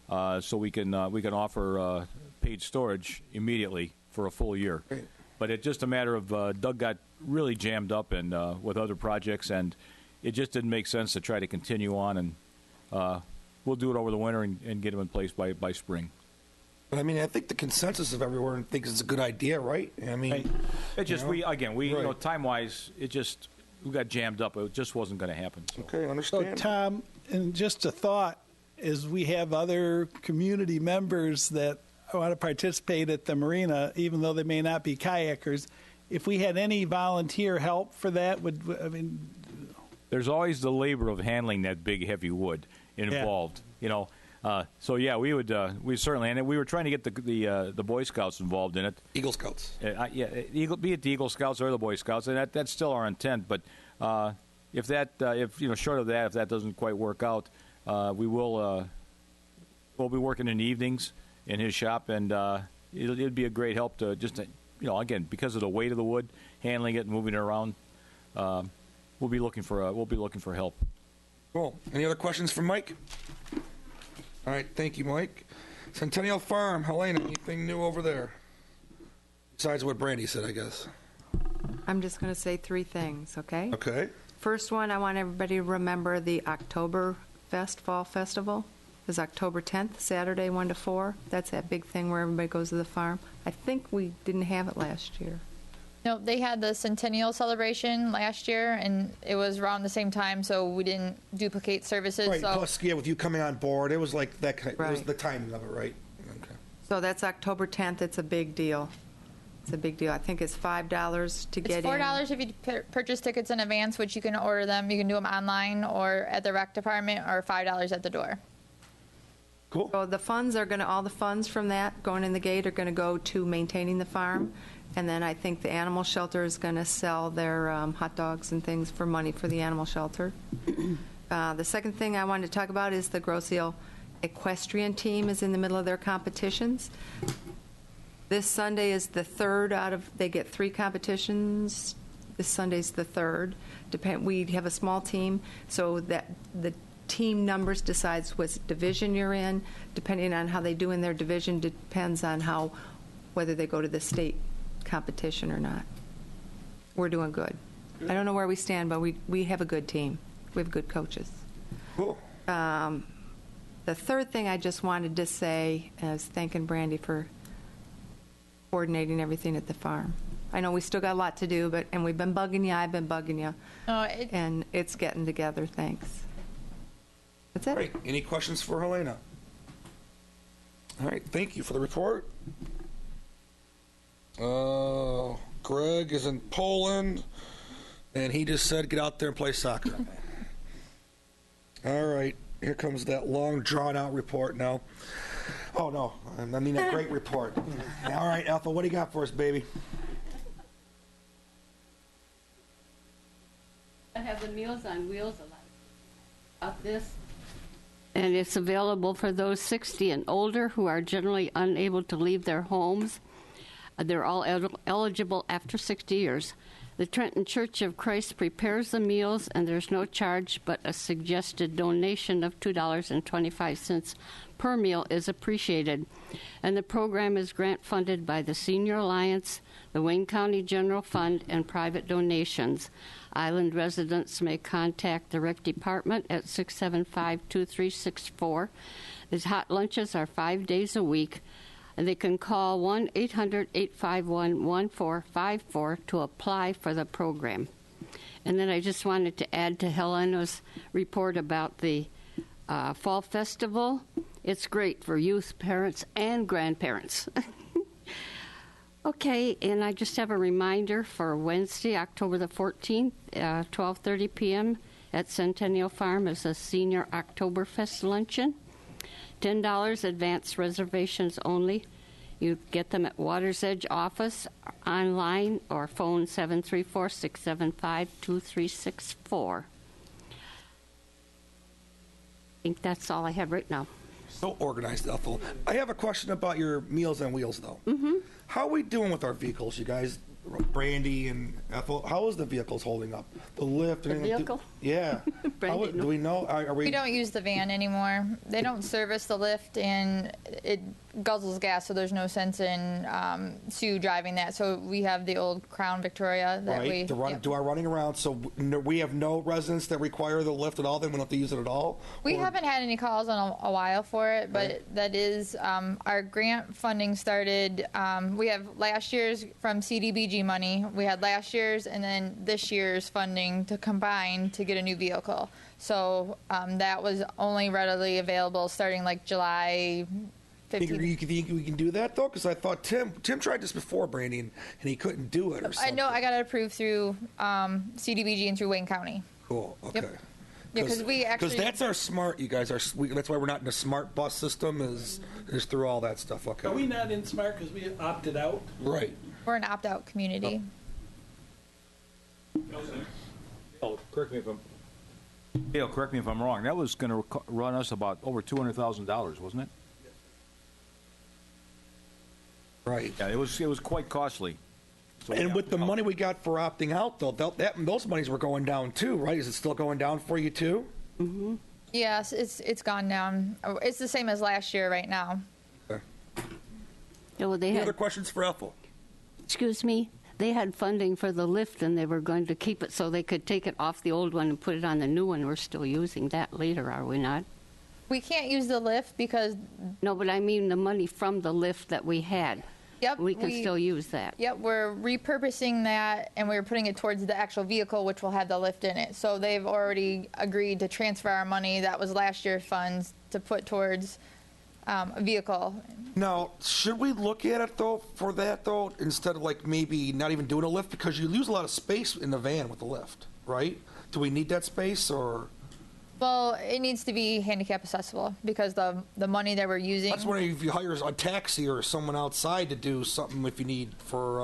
so we can offer paid storage immediately for a full year. Great. But it's just a matter of Doug got really jammed up and with other projects, and it just didn't make sense to try to continue on. And we'll do it over the winter and get them in place by spring. But I mean, I think the consensus of everyone thinks it's a good idea, right? I mean, it just right. time wise, we got jammed up. It just wasn't going to happen. So. Okay, understand. So Tom, and just a thought is we have other community members that want to participate at the marina, even though they may not be kayakers. If we had any volunteer help for that, there's always the labor of handling that big heavy wood involved. Yeah. We would we certainly, and we were trying to get the Boy Scouts involved in it. Eagle Scouts. Be it the Eagle Scouts or the Boy Scouts, and that's still our intent. But if short of that, if that doesn't quite work out, we will We'll be working in the evenings in his shop, and it'd be a great help to just, again, because of the weight of the wood, handling it, and moving it around. We'll be looking for help. Cool. Any other questions for Mike? All right, thank you, Mike. Centennial Farm, Helena, anything new over there? Besides what Brandy said, I guess. I'm just going to say 3 things, okay? Okay. First one, I want everybody to remember the Oktoberfest Fall Festival. It's October 10th, Saturday, 1 to 4. That's that big thing where everybody goes to the farm. I think we didn't have it last year. No, they had the centennial celebration last year, and it was around the same time, so we didn't duplicate services. Right, So plus, yeah, with you coming on board, it was like that kind it was Right. the timing of it, right? Okay. So that's October 10th. It's a big deal. It's a big deal. I think it's $5 to get it's $4 if you purchase tickets in advance, which you can order them. You can do them online or at the rec department, or $5 at the door. Cool. So the funds are going to, all the funds from that going in the gate are going to go to maintaining the farm. And then I think the animal shelter is going to sell their hot dogs and things for money for the animal shelter. The second thing I wanted to talk about is the Grosse Ile equestrian team is in the middle of their competitions. This Sunday is the third they get 3 competitions. This Sunday's the third. We have a small team, so that the team numbers decides what division you're in. Depending on how they do in their division depends on whether they go to the state competition or not. We're doing good. I don't know where we stand, but we have a good team. We have good coaches. Cool. The third thing I just wanted to say is thanking Brandy for coordinating everything at the farm. I know we still got a lot to do, and we've been bugging you. I've been bugging you. And it's getting together. Thanks. That's it. Great. Any questions for Helena? All right, thank you for the report. Greg is in Poland, and he just said get out there and play soccer. All right, here comes that long, drawn-out report now. Oh, no, I mean a great report. All right, Alpha, what do you got for us, baby? I have the Meals on Wheels of this. And it's available for those 60 and older who are generally unable to leave their homes. They're all eligible after 60 years. The Trenton Church of Christ prepares the meals, and there's no charge, but a suggested donation of $2.25 per meal is appreciated. And the program is grant-funded by the Senior Alliance, the Wayne County General Fund, and private donations. Island residents may contact the rec department at 675-2364. These hot lunches are 5 days a week, and they can call 1-800-851-1454 to apply for the program. And then I just wanted to add to Helena's report about the Fall Festival. It's great for youth, parents, and grandparents. Okay, and I just have a reminder for Wednesday, October the 14th, 12:30 p.m. at Centennial Farm is a senior Oktoberfest luncheon. $10 advance reservations only. You get them at Water's Edge office, online, or phone 734-675-2364. I think that's all I have right now. So organized, Ethel. I have a question about your Meals on Wheels, though. Mm-hmm. How are we doing with our vehicles, you guys? Brandy and Ethel, how is the vehicles holding up? The lift? The vehicle? Yeah. Do we know? Are we? We don't use the van anymore. They don't service the lift, and it guzzles gas, so there's no sense in Sue driving that. So we have the old Crown Victoria that right. Do our running around. So we have no residents that require the lift at all. Then we don't have to use it at all. We haven't had any calls in a while for it, but right. That is our grant funding started. We have last year's from CDBG money. We had last year's and then this year's funding to combine to get a new vehicle. So that was only readily available starting like July 15th. You think we can do that, though? Because I thought Tim tried this before, Brandy, and he couldn't do it or something. I know I got it approved through CDBG and through Wayne County. Cool, okay. Yep. Yeah, because that's our smart, you guys. That's why we're not in a smart bus system is through all that stuff, okay? Are we not in smart because we opted out? Right. We're an opt-out community. Correct me if I'm wrong. That was going to run us about over $200,000, wasn't it? Right. Yeah, it was quite costly. So And yeah. with the money we got for opting out, though, those monies were going down too, right? Is it still going down for you too? Yes, it's gone down. It's the same as last year right now. Yeah, well, they Any other had, questions for Ethel? excuse me, they had funding for the lift, and they were going to keep it so they could take it off the old one and put it on the new one. We're still using that later, are we not? We can't use the lift because, No, but I mean the money from the lift that we had. yep, We can still use that. Yep, we're repurposing that and we're putting it towards the actual vehicle, which will have the lift in it. So they've already agreed to transfer our money that was last year's funds to put towards a vehicle. Now, should we look at it though for that though, instead of like maybe not even doing a lift, because you lose a lot of space in the van with the lift, right? Do we need that space or? Well, it needs to be handicap accessible because the money that we're using. I was wondering if you hire a taxi or someone outside to do something if you need for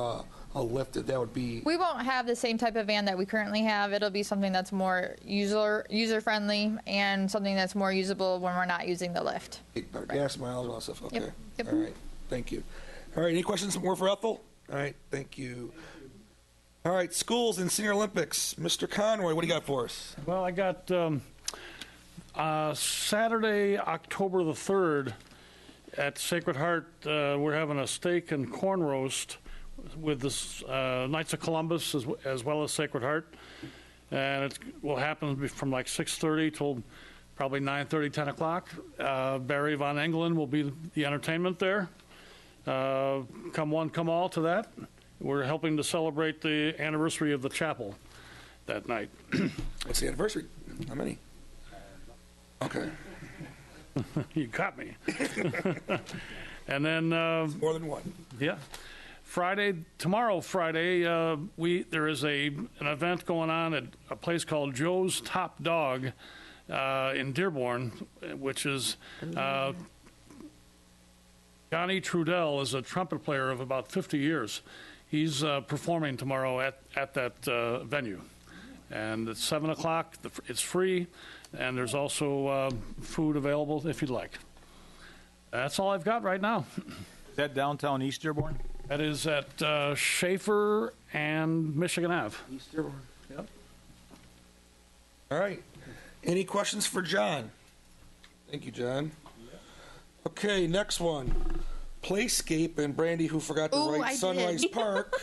a lift, that would be. We won't have the same type of van that we currently have. It'll be something that's more user friendly and something that's more usable when we're not using the lift. Gas miles, all that stuff. Okay. Yep. All right. Thank you. All right. Any questions more for Ethel? All right. Thank you. All right. Schools and Senior Olympics. Mr. Conroy, what do you got for us? Well, I got Saturday, October the 3rd, at Sacred Heart, we're having a steak and corn roast with the Knights of Columbus as well as Sacred Heart. And it will happen from like 6:30 till probably 9:30, 10 o'clock. Barry Von Engelen will be the entertainment there. Come one, come all to that. We're helping to celebrate the anniversary of the chapel that night. What's the anniversary? How many? Okay. You got me. And then more than one. Yeah. Tomorrow Friday, there is an event going on at a place called Joe's Top Dog in Dearborn, which is Johnny Trudell is a trumpet player of about 50 years. He's performing tomorrow at that venue. And it's 7 o'clock. It's free, and there's also food available if you'd like. That's all I've got right now. Is that downtown East Dearborn? That is at Schaefer and Michigan Ave. East Dearborn. Yep. All right. Any questions for John? Thank you, John. Okay, next one. Playscape and Brandy, who forgot to write Sunrise Park.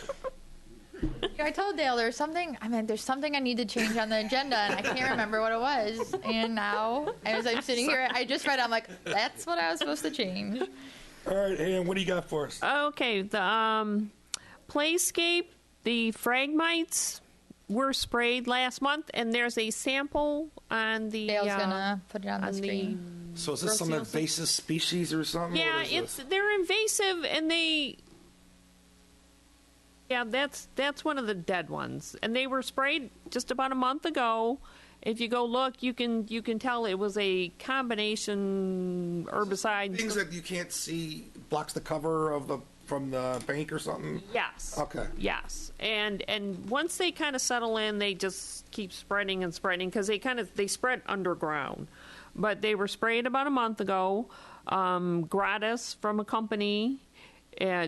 Yeah, I told Dale there's something I need to change on the agenda, and I can't remember what it was. And now, as I'm sitting here, I just read it, I'm like, that's what I was supposed to change. All right, Ann, what do you got for us? Okay, the Playscape, the Fragmites were sprayed last month, and there's a sample on the. Dale's gonna put it on the screen. So is this some invasive species or something? Yeah, they're invasive, and they. Yeah, that's one of the dead ones, and they were sprayed just about a month ago. If you go look, you can tell it was a combination herbicide. Things that you can't see blocks the cover of from the bank or something. Yes. Okay. Yes, and once they kind of settle in, they just keep spreading and spreading because they spread underground. But they were sprayed about a month ago, gratis from a company.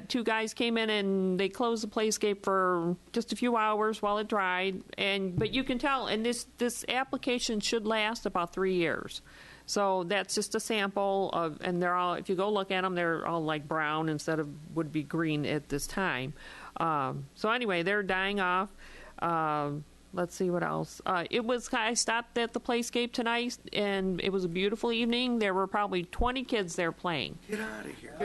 Two guys came in and they closed the Playscape for just a few hours while it dried. But you can tell, and this application should last about 3 years. So that's just a sample of, and they're all, if you go look at them, they're all like brown instead of would be green at this time. So anyway, they're dying off. Let's see what else. I stopped at the Playscape tonight, and it was a beautiful evening. There were probably 20 kids there playing. Get out of here.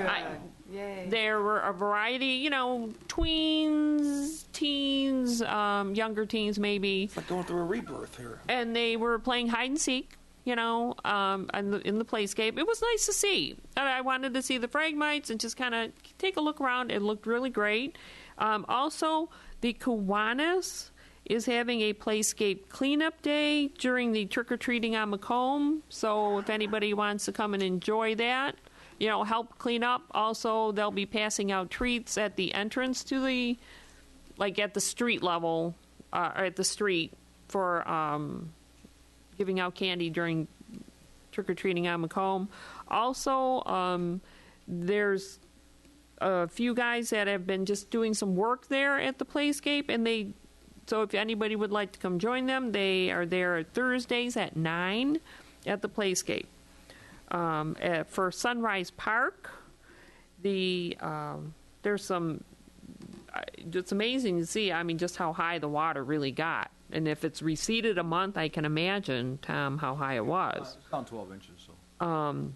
Yay. There were a variety, tweens, teens, younger teens maybe. It's like going through a rebirth here. And they were playing hide and seek, in the Playscape. It was nice to see. I wanted to see the Fragmites and just kind of take a look around. It looked really great. Also, the Kiwanis is having a Playscape cleanup day during the trick-or-treating on Macomb. So if anybody wants to come and enjoy that, help clean up. Also, they'll be passing out treats at the entrance to at the street level, or at the street for giving out candy during trick-or-treating on Macomb. Also, there's a few guys that have been just doing some work there at the Playscape, and so if anybody would like to come join them, they are there Thursdays at 9 at the Playscape. For Sunrise Park, there's some. It's amazing to see. I mean, just how high the water really got, and if it's receded a month, I can imagine, Tom, how high it was. It's down 12 inches. So.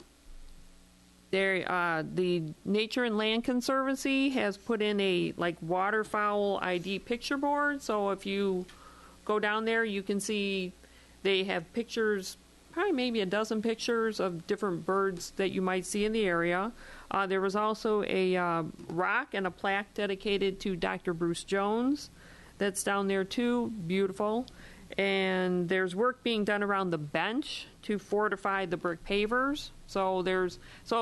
The Nature and Land Conservancy has put in a waterfowl ID picture board. So if you go down there, you can see they have pictures, probably maybe a dozen pictures of different birds that you might see in the area. There was also a rock and a plaque dedicated to Dr. Bruce Jones that's down there too. Beautiful. And there's work being done around the bench to fortify the brick pavers. So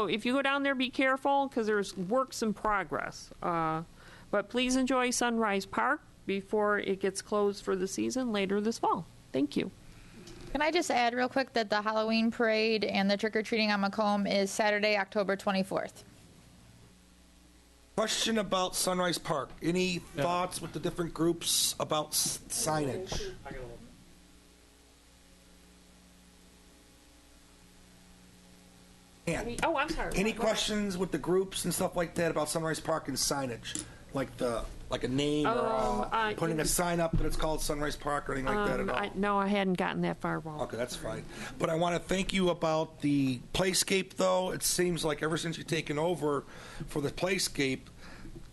if you go down there, be careful because there's works in progress. But please enjoy Sunrise Park before it gets closed for the season later this fall. Thank you. Can I just add real quick that the Halloween parade and the trick-or-treating on Macomb is Saturday, October 24th. Question about Sunrise Park. Any thoughts with the different groups about signage? Oh, I'm sorry. Any questions with the groups and stuff like that about Sunrise Park and signage? Like a name or putting a sign up that it's called Sunrise Park or anything like that at all? No, I hadn't gotten that far. Okay, that's fine. But I want to thank you about the Playscape, though. It seems like ever since you've taken over for the Playscape,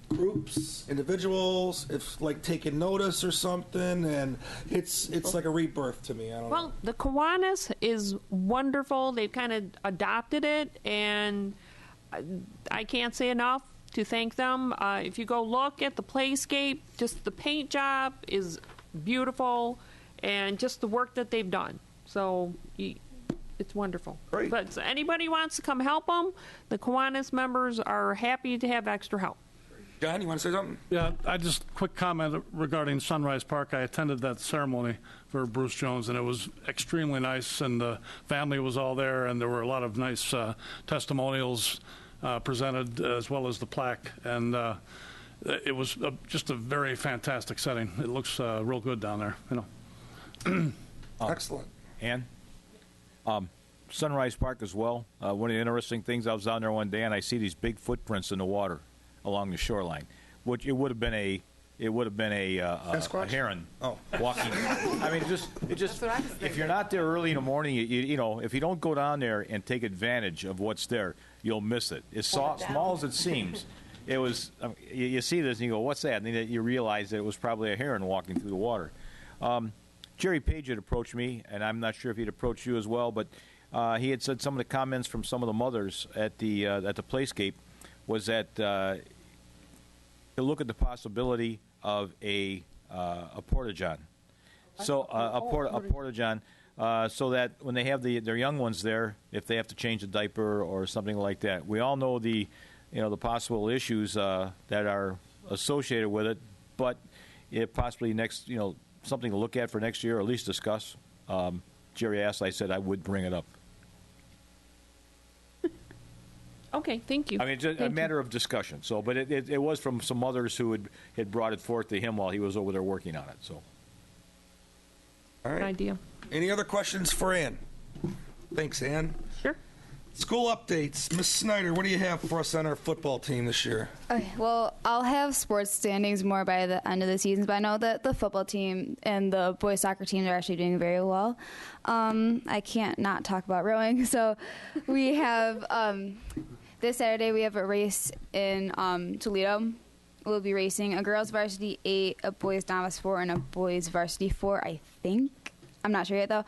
groups, individuals, it's like taking notice or something, and it's like a rebirth to me. I don't know. Well, the Kiwanis is wonderful. They've kind of adopted it, and I can't say enough to thank them. If you go look at the Playscape, just the paint job is beautiful, and just the work that they've done. So it's wonderful. Great. But if anybody wants to come help them, the Kiwanis members are happy to have extra help. John, you want to say something? Yeah, I just quick comment regarding Sunrise Park. I attended that ceremony for Bruce Jones, and it was extremely nice, and the family was all there, and there were a lot of nice testimonials presented, as well as the plaque, and it was just a very fantastic setting. It looks real good down there, you know. Excellent. Ann? Sunrise Park as well. One of the interesting things, I was down there one day, and I see these big footprints in the water along the shoreline, which it would have been a heron walking. I mean, it just if you're not there early in the morning, you know, if you don't go down there and take advantage of what's there, you'll miss it. As small as it seems, it was. You see this and you go, "What's that?" And then you realize that it was probably a heron walking through the water. Jerry Page had approached me, and I'm not sure if he'd approached you as well, but he had said some of the comments from some of the mothers at the Playscape was that to look at the possibility of a porta-john. So a porta-john, so that when they have their young ones there, if they have to change a diaper or something like that, we all know the possible issues that are associated with it, but it possibly something to look at for next year, or at least discuss. Jerry asked, I said I would bring it up. Okay, thank you. I mean, it's a matter of discussion. So, but it was from some others who had brought it forth to him while he was over there working on it. So, all right. Good idea. Any other questions for Ann? Thanks, Ann. Sure. School updates. Ms. Snyder, what do you have for us on our football team this year? Okay, well, I'll have sports standings more by the end of the season, but I know that the football team and the boys soccer teams are actually doing very well. I can't not talk about rowing. So we have this Saturday we have a race in Toledo. We'll be racing a girls varsity 8, a boys novice 4, and a boys varsity 4, I think. I'm not sure yet, though.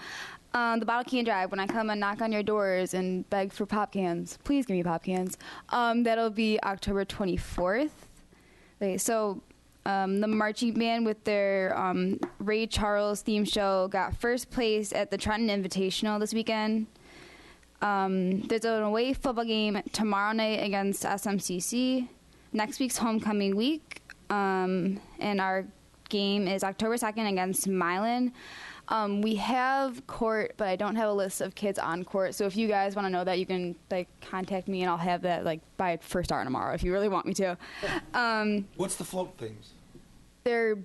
The bottle can drive, when I come and knock on your doors and beg for pop cans, please give me pop cans. That'll be October 24th. Okay, so the marching band with their Ray Charles theme show got first place at the Trenton Invitational this weekend. There's an away football game tomorrow night against SMCC. Next week's homecoming week, and our game is October 2nd against Milan. We have court, but I don't have a list of kids on court. So if you guys want to know that, you can contact me, and I'll have that by first hour tomorrow if you really want me to. What's the float things? They're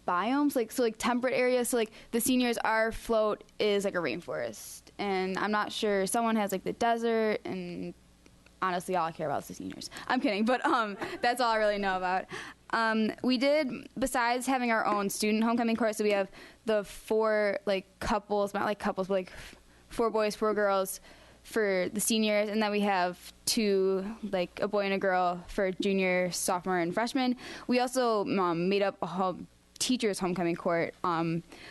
biomes, so temperate areas. So the seniors, our float is a rainforest, and I'm not sure. Someone has the desert, and honestly, all I care about is the seniors. I'm kidding, but that's all I really know about. We did, besides having our own student homecoming court, so we have the 4 couples, not couples, but 4 boys, 4 girls for the seniors, and then we have 2, a boy and a girl for junior, sophomore, and freshman. We also made up a teachers homecoming court.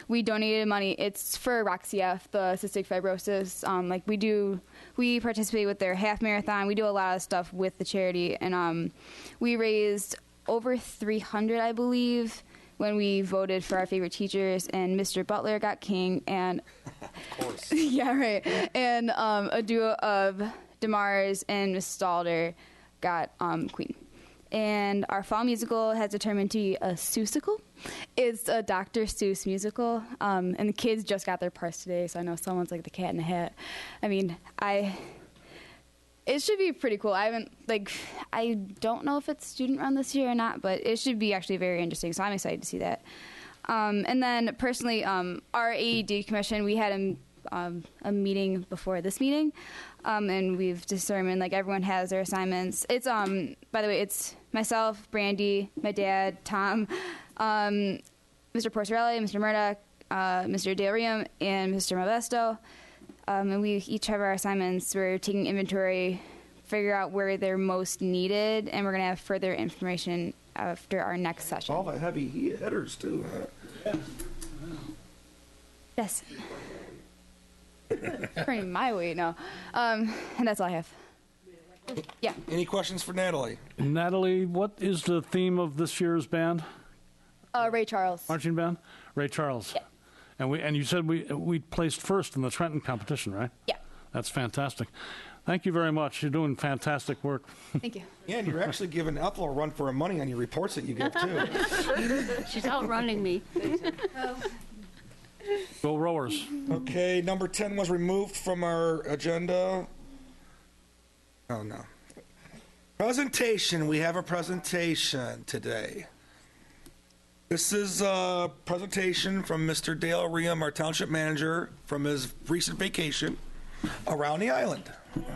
We donated money. It's for RoxCF, the cystic fibrosis. We participate with their half marathon. We do a lot of stuff with the charity, and we raised over 300, I believe, when we voted for our favorite teachers, and Mr. Butler got king, and of course, yeah, right, and a duo of DeMars and Miss Stalder got queen. And our fall musical has determined to be a Seussical. It's a Dr. Seuss musical, and the kids just got their parts today, so I know someone's the Cat in the Hat. I mean, it should be pretty cool. I don't know if it's student run this year or not, but it should be actually very interesting, so I'm excited to see that. And then personally, our AED commission, we had a meeting before this meeting, and we've determined everyone has their assignments. It's by the way, it's myself, Brandy, my dad, Tom, Mr. Porcerelli, Mr. Murdoch, Mr. Del Riem, and Mr. Modesto. And we each have our assignments. We're taking inventory, figure out where they're most needed, and we're going to have further information after our next session. All the heavy hitters, too. Yes. Turning my weight now. And that's all I have. Yeah. Any questions for Natalie? Natalie, what is the theme of this year's band? Ray Charles. Marching band? Ray Charles. Yeah. And you said we placed first in the Trenton competition, right? Yeah. That's fantastic. Thank you very much. You're doing fantastic work. Thank you. Yeah, and you're actually giving Ethel a run for her money on your reports that you give, too. She's outrunning me. Go Rowers. Okay, number 10 was removed from our agenda. Oh, no. Presentation. We have a presentation today. This is a presentation from Mr. Dale Riem, our township manager, from his recent vacation around the island.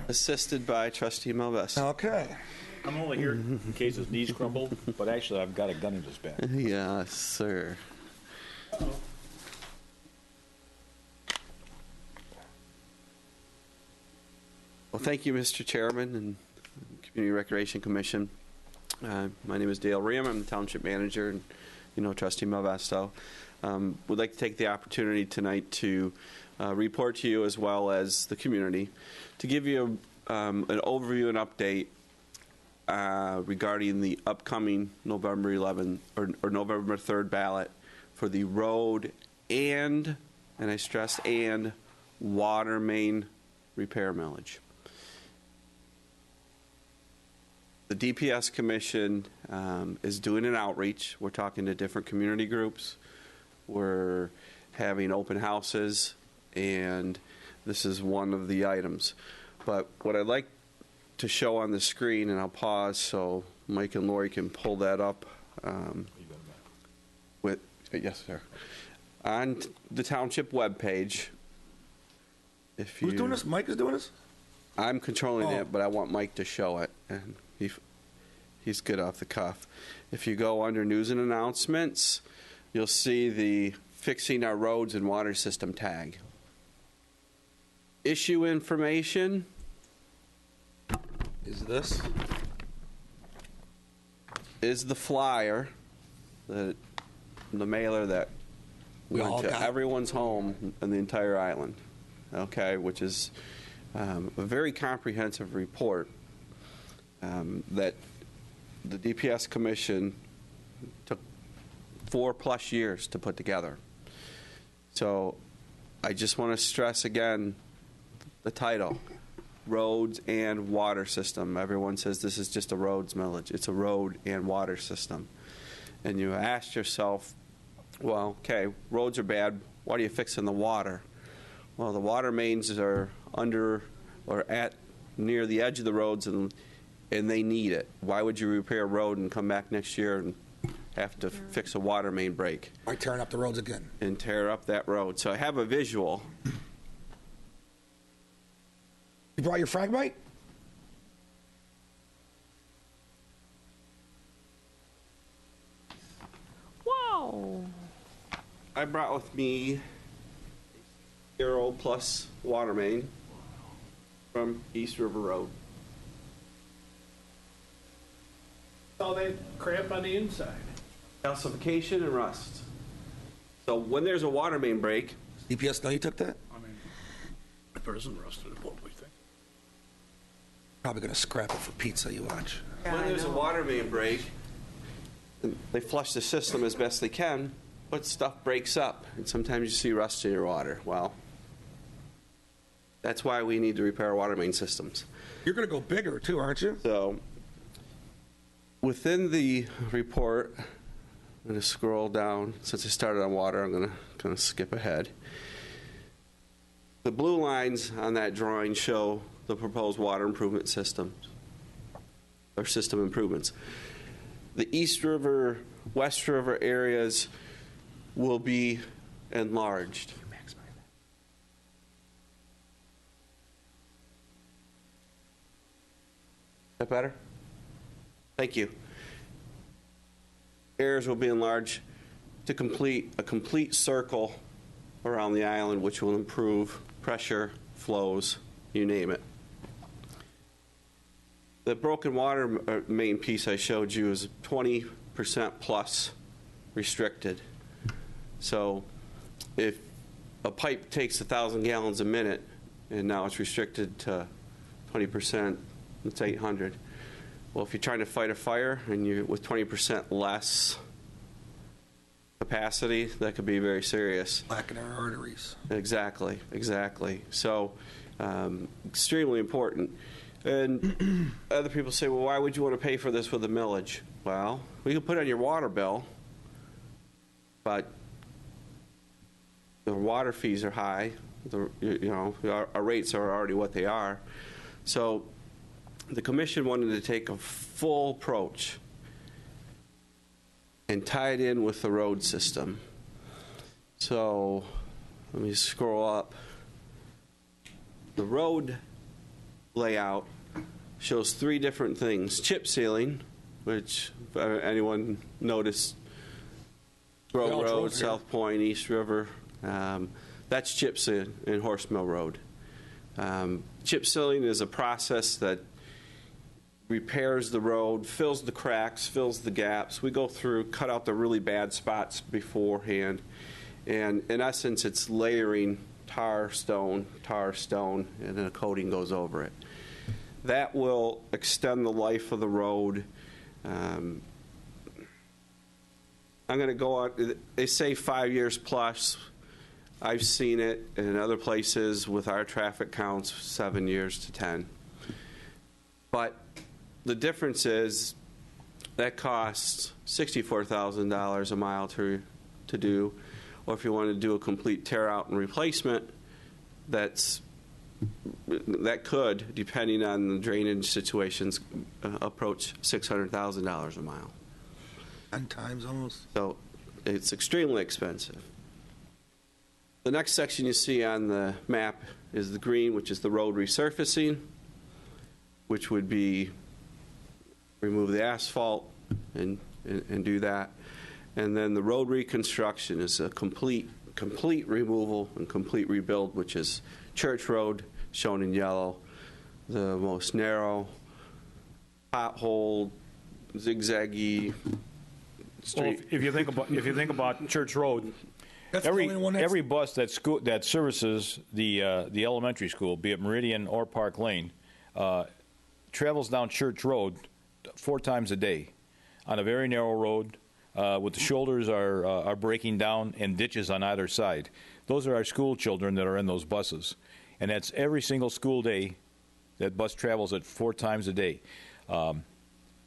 Assisted by Trustee Malves. Okay. I'm only here in case his knees crumble, but actually I've got a gun in his back. Yes, sir. Well, thank you, Mr. Chairman and Community Recreation Commission. My name is Dale Riem. I'm the township manager, and Trustee Malvesto. Would like to take the opportunity tonight to report to you as well as the community to give you an overview and update regarding the upcoming November 11th or November 3rd ballot for the road and I stress and water main repair millage. The DPS Commission is doing an outreach. We're talking to different community groups. We're having open houses, and this is one of the items. But what I'd like to show on the screen, and I'll pause so Mike and Lori can pull that up. Yes, sir. On the township webpage. Who's doing this? Mike is doing this? I'm controlling it, but I want Mike to show it, and he's good off the cuff. If you go under news and announcements, you'll see the Fixing Our Roads and Water System tag. Issue information is this. Is the flyer, the mailer that went to everyone's home in the entire island, okay, which is a very comprehensive report that the DPS Commission took 4+ years to put together. So I just want to stress again the title, Roads and Water System. Everyone says this is just a roads millage. It's a road and water system. And you ask yourself, Well, okay, roads are bad. Why are you fixing the water? Well, the water mains are under or at near the edge of the roads, and they need it. Why would you repair a road and come back next year and have to fix a water main break? Or tearing up the roads again. And tear up that road. So I have a visual. You brought your Fragmite? Whoa. I brought with me Arrow Plus water main from East River Road. All that crap on the inside. Calcification and rust. So when there's a water main break, DPS know you took that? I mean, if there isn't rusted, what do we think? Probably going to scrap it for pizza, you watch. when there's a water main break, they flush the system as best they can, but stuff breaks up, and sometimes you see rust in your water. Well, that's why we need to repair water main systems. You're going to go bigger, too, aren't you? So, within the report, I'm going to scroll down. Since I started on water, I'm going to kind of skip ahead. The blue lines on that drawing show the proposed water improvement system, or system improvements. The East River, West River areas will be enlarged. Is that better? Thank you. Areas will be enlarged to complete a complete circle around the island, which will improve pressure, flows, you name it. The broken water main piece I showed you is 20% plus restricted. So if a pipe takes 1,000 gallons a minute and now it's restricted to 20%, it's 800. Well, if you're trying to fight a fire and you're with 20% less capacity, that could be very serious. Blacking our arteries. Exactly, exactly. So, extremely important. And other people say, well, why would you want to pay for this with a millage? Well, we can put it on your water bill, but the water fees are high. Our rates are already what they are. So the commission wanted to take a full approach and tie it in with the road system. So let me scroll up. The road layout shows three different things. Chip sealing, which anyone noticed, Grove Road, South Point, East River, that's chip sealing in Horse Mill Road. Chip sealing is a process that repairs the road, fills the cracks, fills the gaps. We go through, cut out the really bad spots beforehand, and in essence it's layering tar, stone, and then a coating goes over it. That will extend the life of the road. I'm going to go on, they say 5 years plus. I've seen it in other places with our traffic counts, 7 years to 10. But the difference is that costs $64,000 a mile to do, or if you want to do a complete tear out and replacement, that could, depending on the drainage situations, approach $600,000 a mile. 10 times almost. So it's extremely expensive. The next section you see on the map is the green, which is the road resurfacing, which would be remove the asphalt and do that. And then the road reconstruction is a complete removal and complete rebuild, which is Church Road, shown in yellow, the most narrow, pothole, zigzaggy street. Well, if you think about Church Road, every bus that services the elementary school, be it Meridian or Park Lane, travels down Church Road 4 times a day on a very narrow road with the shoulders are breaking down and ditches on either side. Those are our school children that are in those buses. And that's every single school day that bus travels at 4 times a day.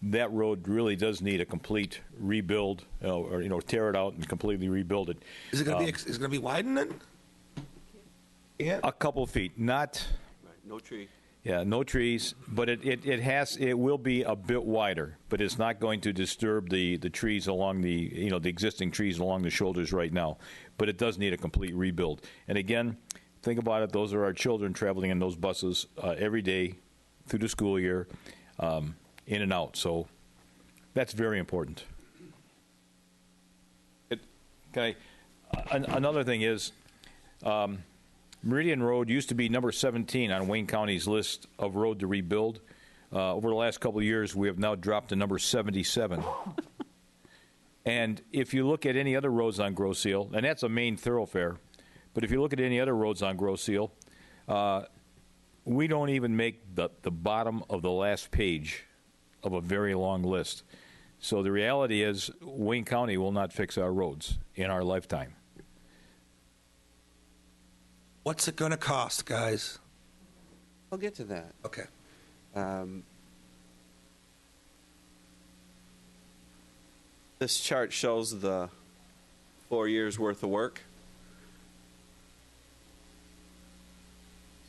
that road really does need a complete rebuild, or tear it out and completely rebuild it. Is it going to be widened then? Yeah. A couple feet, not. No tree. Yeah, no trees, but it will be a bit wider, but it's not going to disturb the trees along the existing trees along the shoulders right now. But it does need a complete rebuild. And again, think about it; those are our children traveling in those buses every day through the school year, in and out. So that's very important. Another thing is. Meridian Road used to be number 17 on Wayne County's list of road to rebuild. Over the last couple of years, we have now dropped to number 77. And if you look at any other roads on Grosse Ile, and that's a main thoroughfare, but if you look at any other roads on Grosse Ile, we don't even make the bottom of the last page of a very long list. So the reality is Wayne County will not fix our roads in our lifetime. What's it going to cost, guys? I'll get to that. Okay. This chart shows the 4 years' worth of work.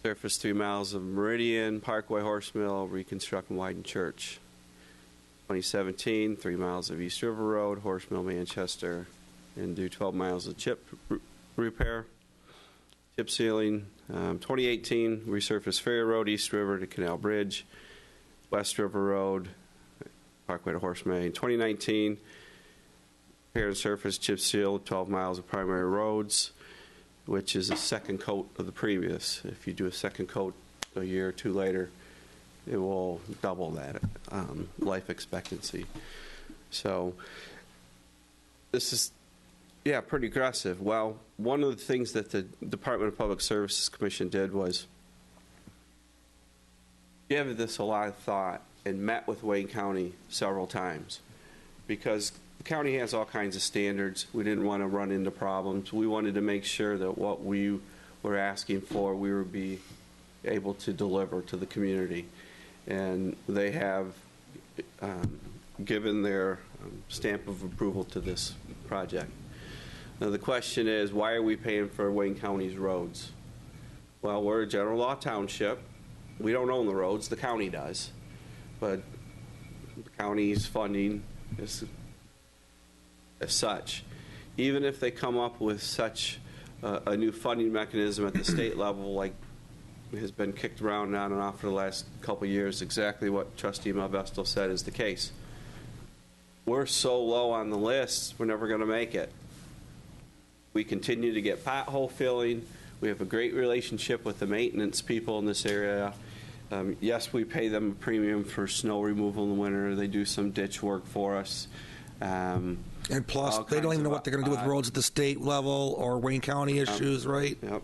Surface 3 miles of Meridian, Parkway, Horse Mill, reconstruct and widen church. 2017, 3 miles of East River Road, Horse Mill, Manchester, and do 12 miles of chip repair. Chip sealing. 2018, resurface Ferry Road, East River to Canal Bridge, West River Road, Parkway to Horse Mill. 2019, repair and surface chip seal 12 miles of primary roads, which is a second coat of the previous. If you do a second coat a year or two later, it will double that life expectancy. So this is, pretty aggressive. Well, one of the things that the Department of Public Services Commission did was give this a lot of thought and met with Wayne County several times, because the county has all kinds of standards. We didn't want to run into problems. We wanted to make sure that what we were asking for, we would be able to deliver to the community. And they have given their stamp of approval to this project. Now the question is, why are we paying for Wayne County's roads? Well, we're a general law township. We don't own the roads, the county does. But the county's funding is as such. Even if they come up with such a new funding mechanism at the state level, like has been kicked around on and off for the last couple of years, exactly what Trustee Malvesto said is the case. We're so low on the list, we're never going to make it. We continue to get pothole filling. We have a great relationship with the maintenance people in this area. Yes, we pay them a premium for snow removal in the winter. They do some ditch work for us. And plus, they don't even know what they're going to do with roads at the state level or Wayne County issues, right? Yep.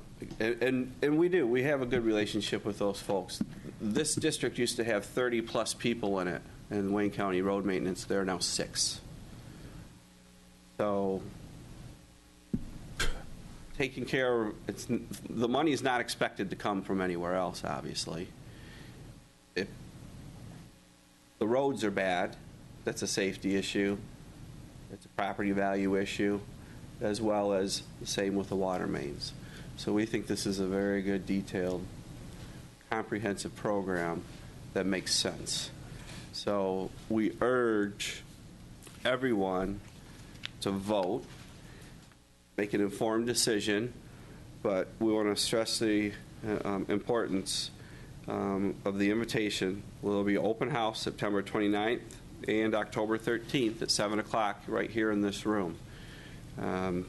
And we do. We have a good relationship with those folks. This district used to have 30-plus people in it, in Wayne County road maintenance. There are now 6. So taking care of the money is not expected to come from anywhere else, obviously. If the roads are bad, that's a safety issue. It's a property value issue, as well as the same with the water mains. So we think this is a very good, detailed, comprehensive program that makes sense. So we urge everyone to vote, make an informed decision, but we want to stress the importance of the invitation. Will be open house September 29th and October 13th at 7 o'clock right here in this room. The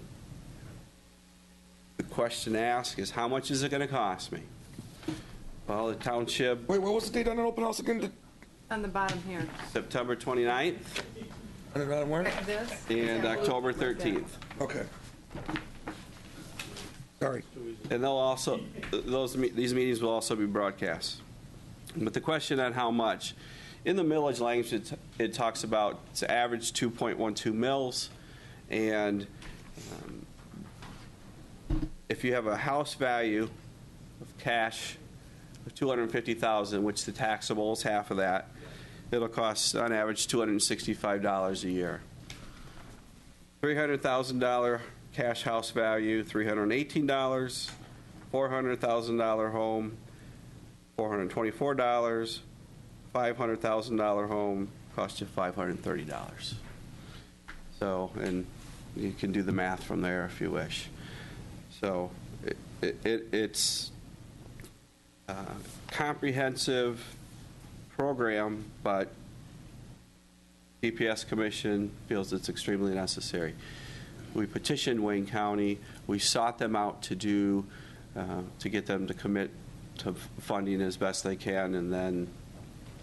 question asked is, how much is it going to cost me? Well, the township... Wait, what was the date on an open house again? On the bottom here. September 29th. Like this? And October 13th. Okay. Sorry. And they'll also, these meetings will also be broadcast. But the question on how much, in the millage language, it talks about it's average 2.12 mils, and if you have a house value of cash of $250,000, which the taxable is half of that, it'll cost on average $265 a year. $300,000 cash house value, $318. $400,000 home, $424. $500,000 home costs you $530. So, and you can do the math from there if you wish. So, it's a comprehensive program, but DPS Commission feels it's extremely necessary. We petitioned Wayne County. We sought them out to do, to get them to commit to funding as best they can, and then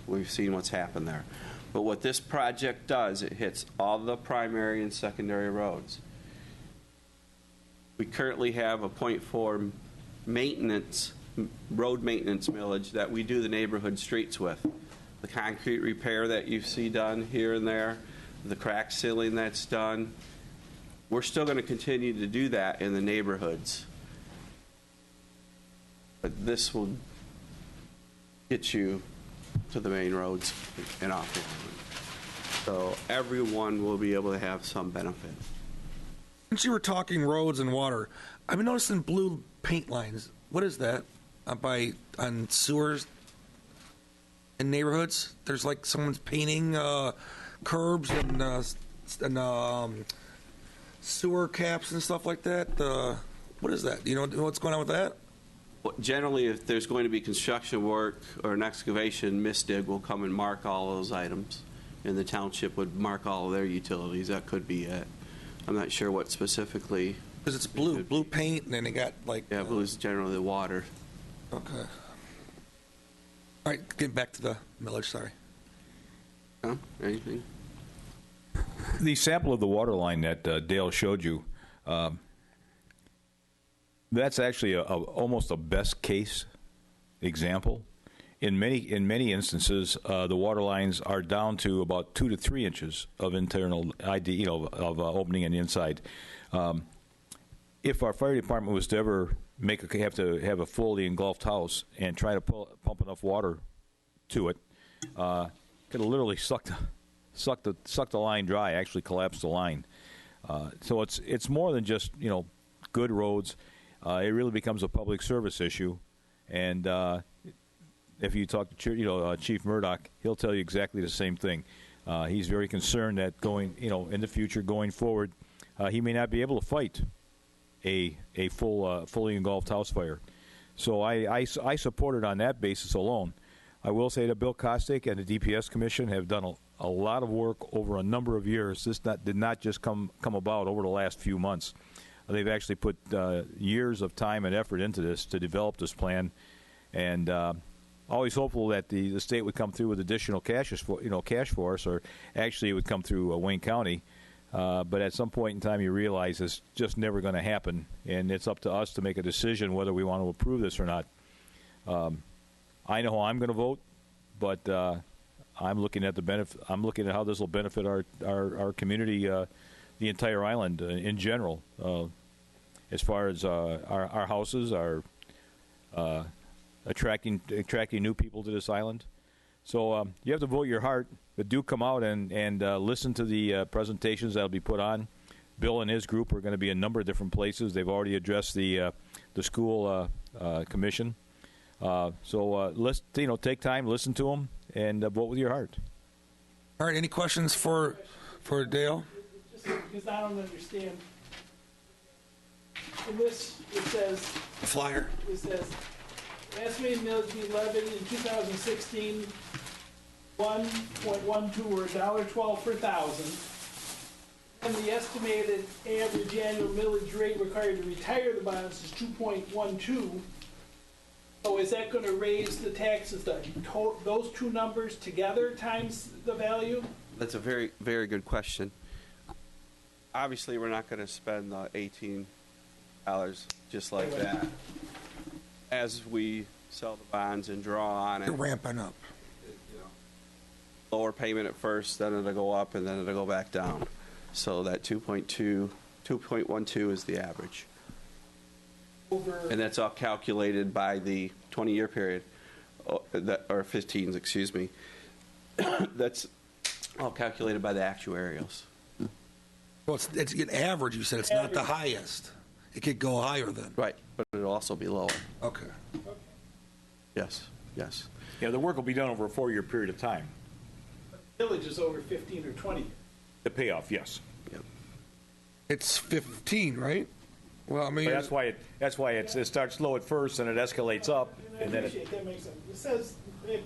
we've seen what's happened there. But what this project does, it hits all the primary and secondary roads. We currently have a .4 maintenance, road maintenance millage that we do the neighborhood streets with. The concrete repair that you see done here and there, the crack sealing that's done. We're still going to continue to do that in the neighborhoods. But this will get you to the main roads and off the island. So everyone will be able to have some benefit. Since you were talking roads and water, I've been noticing blue paint lines. What is that? On sewers in neighborhoods? There's like someone's painting curbs and sewer caps and stuff like that. What is that? Do you know what's going on with that? Well, generally, if there's going to be construction work or an excavation, MISDIG will come and mark all those items, and the township would mark all of their utilities. That could be it. I'm not sure what specifically. Because it's blue paint, and then they got like... Yeah, blue is generally the water. Okay. All right, getting back to the millage, sorry. Huh? Anything? The sample of the water line that Dale showed you, that's actually almost a best case example. In many instances, the water lines are down to about 2 to 3 inches of internal of opening on the inside. If our fire department was to ever have to have a fully engulfed house and try to pump enough water to it, could have literally suck the line dry, actually collapse the line. So it's more than just good roads. It really becomes a public service issue, and if you talk to Chief Murdoch, he'll tell you exactly the same thing. He's very concerned that in the future, going forward, he may not be able to fight a fully engulfed house fire. So I support it on that basis alone. I will say that Bill Kostick and the DPS Commission have done a lot of work over a number of years. This did not just come about over the last few months. They've actually put years of time and effort into this to develop this plan, and always hopeful that the state would come through with additional cash for us, or actually it would come through Wayne County. But at some point in time, you realize it's just never going to happen, and it's up to us to make a decision whether we want to approve this or not. I know how I'm going to vote, but I'm looking at the benefit. I'm looking at how this will benefit our community, the entire island in general, as far as our houses, our attracting new people to this island. So you have to vote your heart, but do come out and listen to the presentations that will be put on. Bill and his group are going to be in a number of different places. They've already addressed the school commission. So let's take time, listen to them, and vote with your heart. All right. Any questions for Dale? Just because I don't understand. In this, it says the flyer. It says estimated millage be levied in 2016, 1.12 or $1.12 per thousand. And the estimated average annual millage rate required to retire the bonds is 2.12. So is that going to raise the taxes, those two numbers together times the value? That's a very, very good question. Obviously, we're not going to spend the $18 just like that. As we sell the bonds and draw on it, you're ramping up. Lower payment at first, then it'll go up, and then it'll go back down. So that 2.12 is the average. And that's all calculated by the 20-year period, or 15s, excuse me. that's all calculated by the actuarials. Well, it's an average, you said. It's not the highest. It could go higher then. Right, but it'll also be lower. Okay. Yes, yes. Yeah, the work will be done over a 4-year period of time. Village is over 15 or 20. The payoff, yes. It's 15, right? Well, I mean, But that's why it starts low at first and it escalates up, and then it, that makes sense. It says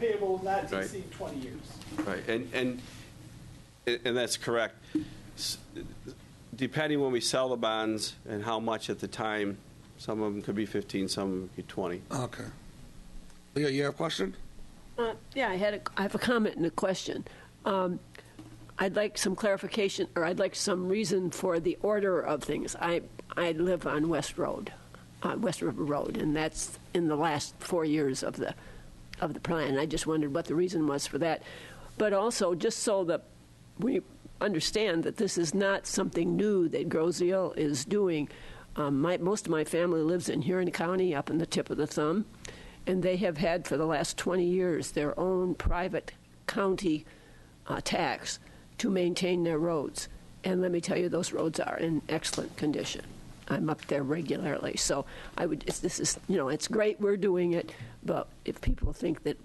payable not to Right. exceed 20 years. Right, and that's correct. Depending when we sell the bonds and how much at the time, some of them could be 15, some of them could be 20. Okay. Leah, you have a question? Yeah, I have a comment and a question. I'd like some clarification, or I'd like some reason for the order of things. I live on West Road, West River Road, and that's in the last 4 years of the plan. I just wondered what the reason was for that. But also, just so that we understand that this is not something new that Groseal is doing. Most of my family lives in Huron County, up in the tip of the thumb, and they have had for the last 20 years their own private county tax to maintain their roads. And let me tell you, those roads are in excellent condition. I'm up there regularly, so it's great we're doing it, but if people think that,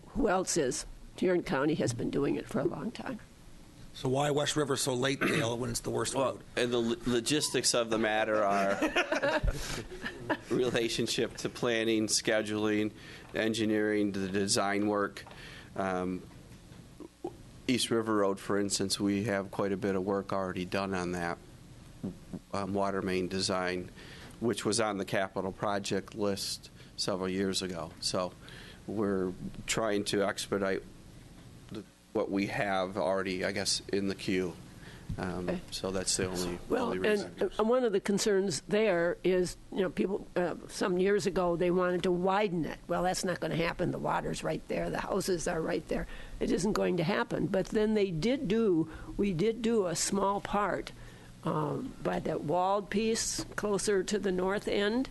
who else is? Huron County has been doing it for a long time. So why West River so late, Dale, when it's the worst road? And the logistics of the matter are relationship to planning, scheduling, engineering, the design work. East River Road, for instance, we have quite a bit of work already done on that water main design, which was on the capital project list several years ago. So we're trying to expedite what we have already, I guess, in the queue. So that's the only reason. And one of the concerns there is, people, some years ago, they wanted to widen it. Well, that's not going to happen. The water's right there. The houses are right there. It isn't going to happen. But then we did do a small part by that walled piece closer to the north end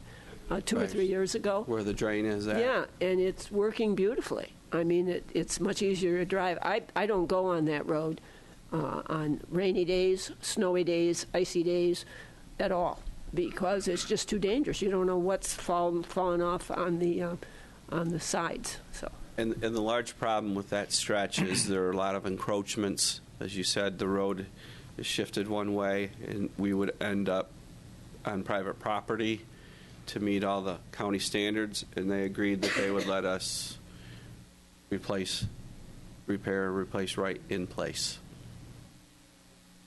2 or 3 years ago. Where the drain is at. Yeah, and it's working beautifully. I mean, it's much easier to drive. I don't go on that road on rainy days, snowy days, icy days at all, because it's just too dangerous. You don't know what's falling off on the sides. So. And the large problem with that stretch is there are a lot of encroachments. As you said, the road is shifted one way, and we would end up on private property to meet all the county standards, and they agreed that they would let us replace right in place.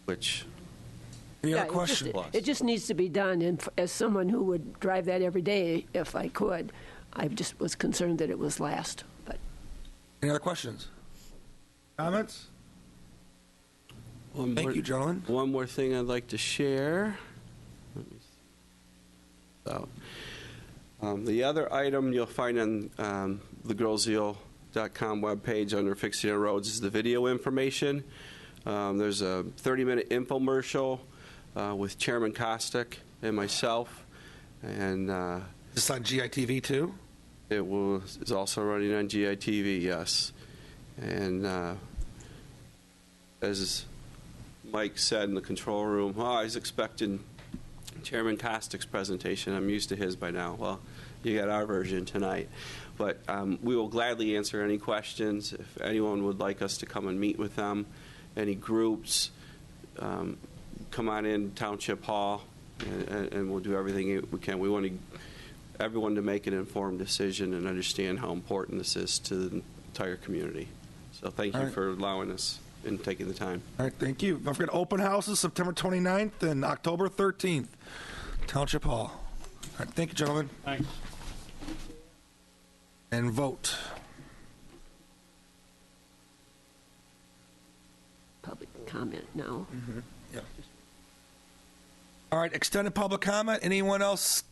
Which, any other question? It just needs to be done, and as someone who would drive that every day if I could, I just was concerned that it was last. But any other questions? Comments? Thank you, gentlemen. One more thing I'd like to share. So, the other item you'll find on the Groseal.com webpage under Fixing Our Roads is the video information. There's a 30-minute infomercial with Chairman Kostick and myself. And is this on GITV too? It's also running on GITV, yes. And as Mike said in the control room, I was expecting Chairman Kostick's presentation. I'm used to his by now. Well, you got our version tonight. But we will gladly answer any questions. If anyone would like us to come and meet with them, any groups, come on in Township Hall, and we'll do everything we can. We want everyone to make an informed decision and understand how important this is to the entire community. So thank you for allowing us and taking the time. All right, thank you. Don't forget open houses September 29th and October 13th, Township Hall. All right, thank you, gentlemen. Thanks. And vote. public comment now. Mm-hmm. Yeah. All right, extended public comment. Anyone else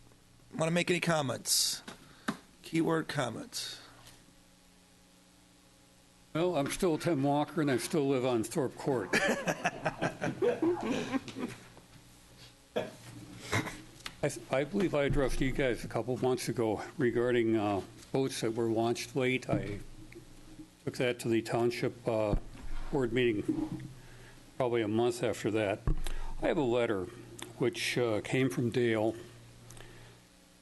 want to make any comments? Keyword comments. Well, I'm still Tim Walker, and I still live on Thorpe Court. I believe I addressed you guys a couple of months ago regarding boats that were launched late. I took that to the township board meeting probably a month after that. I have a letter which came from Dale,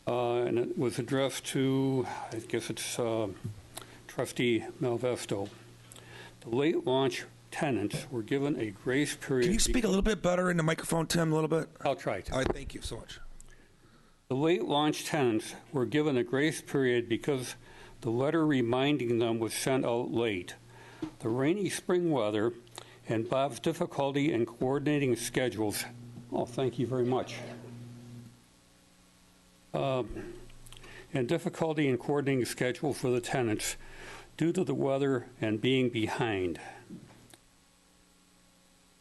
and it was addressed to, I guess it's Trustee Malvesto. The late launch tenants were given a grace period. Can you speak a little bit better in the microphone, Tim, a little bit? I'll try to. All right, thank you so much. The late launch tenants were given a grace period because the letter reminding them was sent out late. The rainy spring weather and Bob's difficulty in coordinating schedules. Oh, thank you very much. And difficulty in coordinating schedule for the tenants due to the weather and being behind.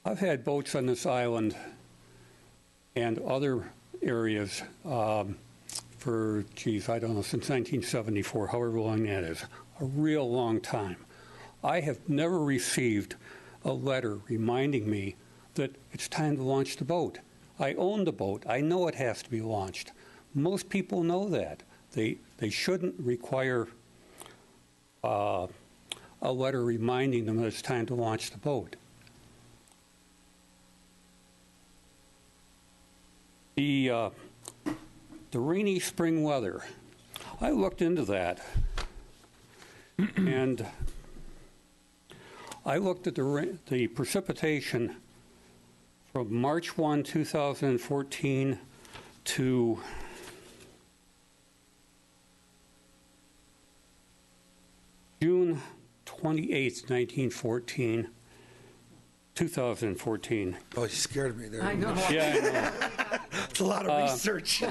I've had boats on this island and other areas for, I don't know, since 1974, however long that is, a real long time. I have never received a letter reminding me that it's time to launch the boat. I own the boat. I know it has to be launched. Most people know that. They shouldn't require a letter reminding them that it's time to launch the boat. The rainy spring weather, I looked into that, and I looked at the precipitation from March 1, 2014 to June 28, 2014. Oh, you scared me there. I know. Yeah, I know. It's a lot of research.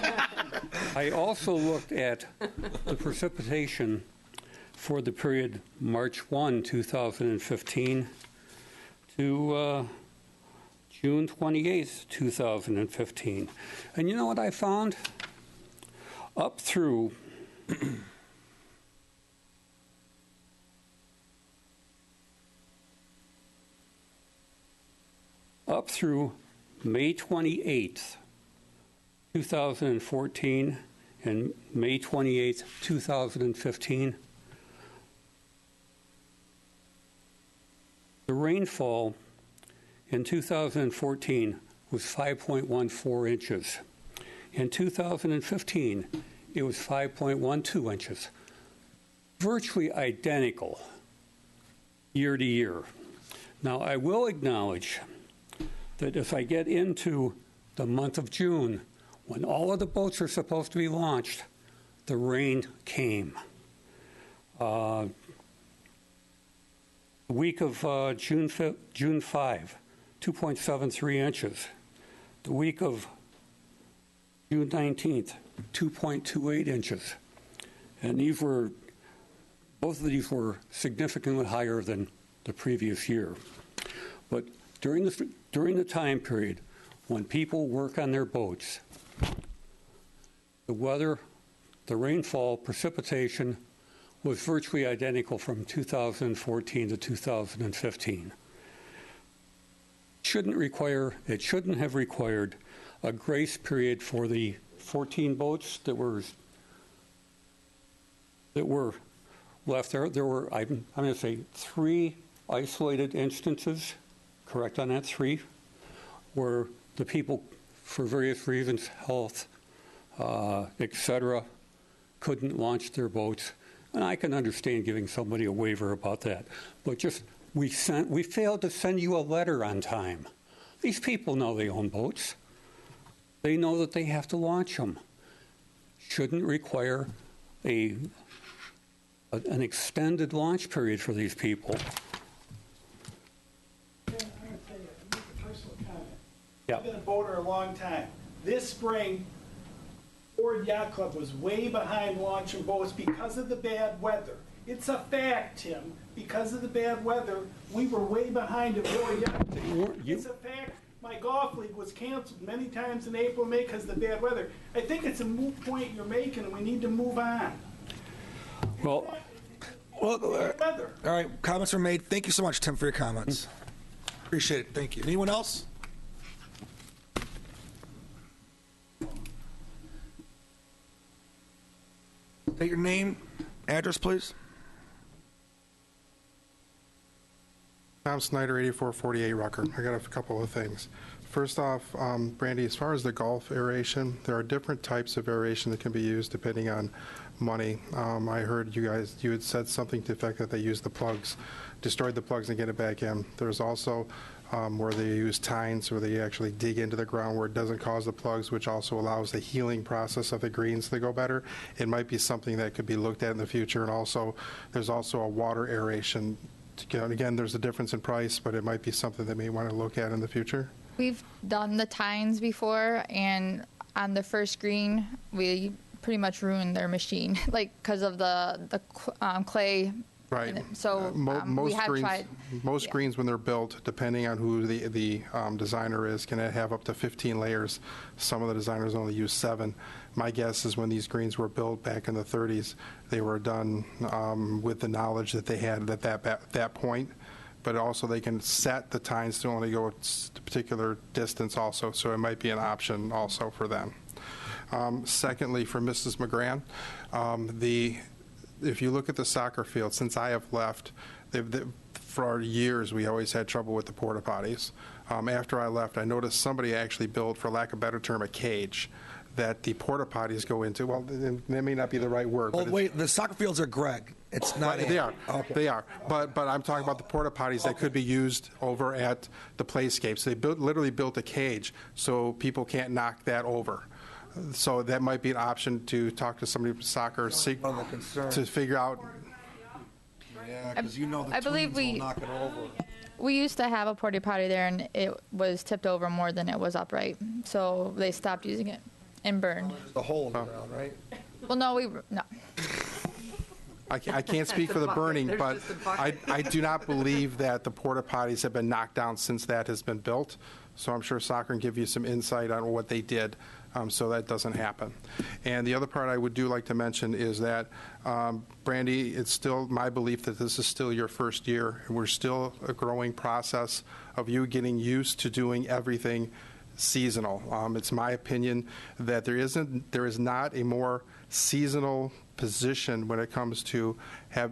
I also looked at the precipitation for the period March 1, 2015 to June 28, 2015. And you know what I found? Up through May 28th, 2014 and May 28th, 2015, the rainfall in 2014 was 5.14 inches. In 2015, it was 5.12 inches. Virtually identical year to year. Now, I will acknowledge that if I get into the month of June, when all of the boats are supposed to be launched, the rain came. The week of June 5, 2.73 inches. The week of June 19th, 2.28 inches. And both of these were significantly higher than the previous year. But during the time period when people work on their boats, the weather, the rainfall, precipitation was virtually identical from 2014 to 2015. It shouldn't have required a grace period for the 14 boats that were left there. There were, I'm going to say, 3 isolated instances, correct on that, 3, where the people, for various reasons, health, etc., couldn't launch their boats. And I can understand giving somebody a waiver about that. But just, we failed to send you a letter on time. These people know they own boats. They know that they have to launch them. Shouldn't require an extended launch period for these people. Yeah. I've been a boater a long time. This spring, Ford Yacht Club was way behind launching boats because of the bad weather. It's a fact, Tim. Because of the bad weather, we were way behind at Ford Yacht Club. It's a fact. My golf league was canceled many times in April, May because of the bad weather. I think it's a moot point you're making, and we need to move on. Well, all right, comments were made. Thank you so much, Tim, for your comments. Appreciate it. Thank you. Anyone else? State your name, address, please. Tom Snyder, 8448 Rucker. I got a couple of things. First off, Brandy, as far as the golf aeration, there are different types of aeration that can be used depending on money. I heard you had said something to the effect that they use the plugs, destroyed the plugs and get it back in. There's also where they use tines, where they actually dig into the ground where it doesn't cause the plugs, which also allows the healing process of the greens to go better. It might be something that could be looked at in the future. And also, there's also a water aeration. Again, there's a difference in price, but it might be something that may want to look at in the future. We've done the tines before, and on the first green, we pretty much ruined their machine, like because of the clay. Right. So we have tried. Most greens, when they're built, depending on who the designer is, can have up to 15 layers. Some of the designers only use 7. My guess is when these greens were built back in the 30s, they were done with the knowledge that they had at that point. But also they can set the tines to only go a particular distance also, so it might be an option also for them. Secondly, for Mrs. McGran, if you look at the soccer field, since I have left, for years we always had trouble with the porta potties. After I left, I noticed somebody actually built, for lack of a better term, a cage that the porta potties go into. Well, that may not be the right word. Well, wait, the soccer fields are Greg. It's not. They are. Okay. They are. But I'm talking about the porta potties that could be used over at the playscapes. They literally built a cage so people can't knock that over. So that might be an option to talk to somebody from soccer to figure out. Yeah, because the I believe will knock it over. We used to have a porta potty there, and it was tipped over more than it was upright, so they stopped using it and burned. There's a hole in the ground, right? Well, no. I can't speak for the burning, but I do not believe that the porta potties have been knocked down since that has been built. So I'm sure soccer can give you some insight on what they did, so that doesn't happen. And the other part I would like to mention is that, Brandy, it's still my belief that this is still your first year, and we're still a growing process of you getting used to doing everything seasonal. It's my opinion that there is not a more seasonal position when it comes to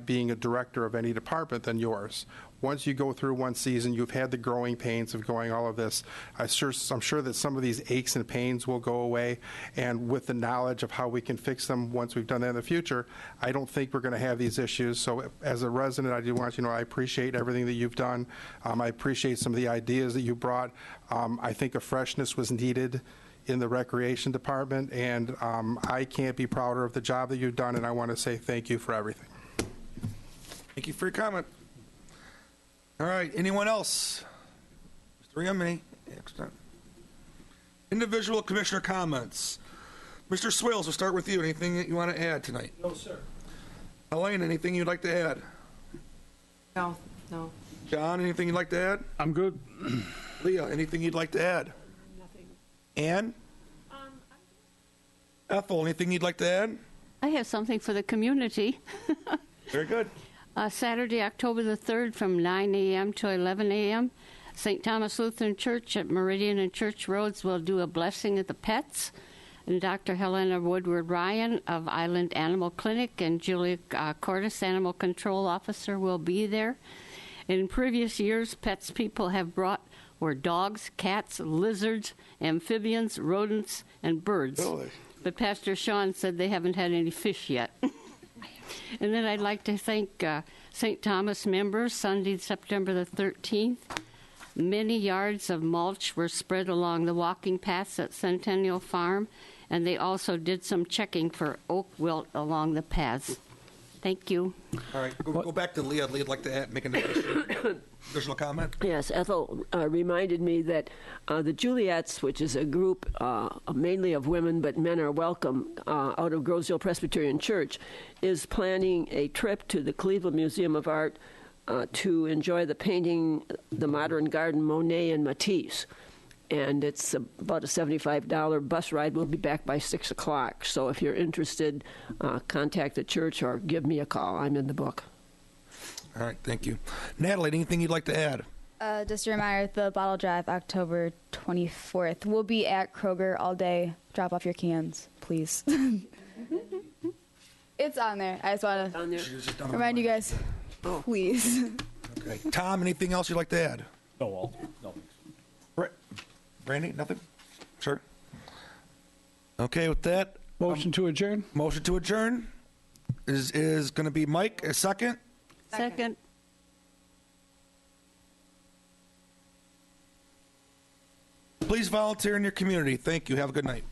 being a director of any department than yours. Once you go through one season, you've had the growing pains of going all of this. I'm sure that some of these aches and pains will go away, and with the knowledge of how we can fix them once we've done that in the future, I don't think we're going to have these issues. So as a resident, I do want you to know I appreciate everything that you've done. I appreciate some of the ideas that you brought. I think a freshness was needed in the recreation department, and I can't be prouder of the job that you've done, and I want to say thank you for everything. Thank you for your comment. All right, anyone else? 3 on me. Excellent. Individual commissioner comments. Mr. Swales, we'll start with you. Anything that you want to add tonight? No, sir. Elaine, anything you'd like to add? No. John, anything you'd like to add? I'm good. Leah, anything you'd like to add? Nothing. Ann? Ethel, anything you'd like to add? I have something for the community. Very good. Saturday, October the 3rd from 9 a.m. to 11 a.m., St. Thomas Lutheran Church at Meridian and Church Roads will do a blessing of the pets. And Dr. Helena Woodward-Ryan of Island Animal Clinic and Julia Cordes, Animal Control Officer, will be there. In previous years, pets people have brought were dogs, cats, lizards, amphibians, rodents, and birds. Really? But Pastor Sean said they haven't had any fish yet. And then I'd like to thank St. Thomas members. Sunday, September the 13th, many yards of mulch were spread along the walking paths at Centennial Farm, and they also did some checking for oak wilt along the paths. Thank you. All right, go back to Leah. Leah'd like to make an additional comment. Yes, Ethel reminded me that the Juliettes, which is a group mainly of women, but men are welcome, out of Groseville Presbyterian Church, is planning a trip to the Cleveland Museum of Art to enjoy the painting The Modern Garden, Monet and Matisse. And it's about a $75 bus ride. We'll be back by 6 o'clock. So if you're interested, contact the church or give me a call. I'm in the book. All right, thank you. Natalie, anything you'd like to add? Just a reminder, the bottle drive, October 24th. We'll be at Kroger all day. Drop off your cans, please. It's on there. I just want to remind you guys, please. Okay. Okay. Tom, anything else you'd like to add? No, Walt. No. Brandy, nothing? Sure. Okay, with that. Motion to adjourn? Motion to adjourn is going to be Mike, a second. Second. Please volunteer in your community. Thank you. Have a good night.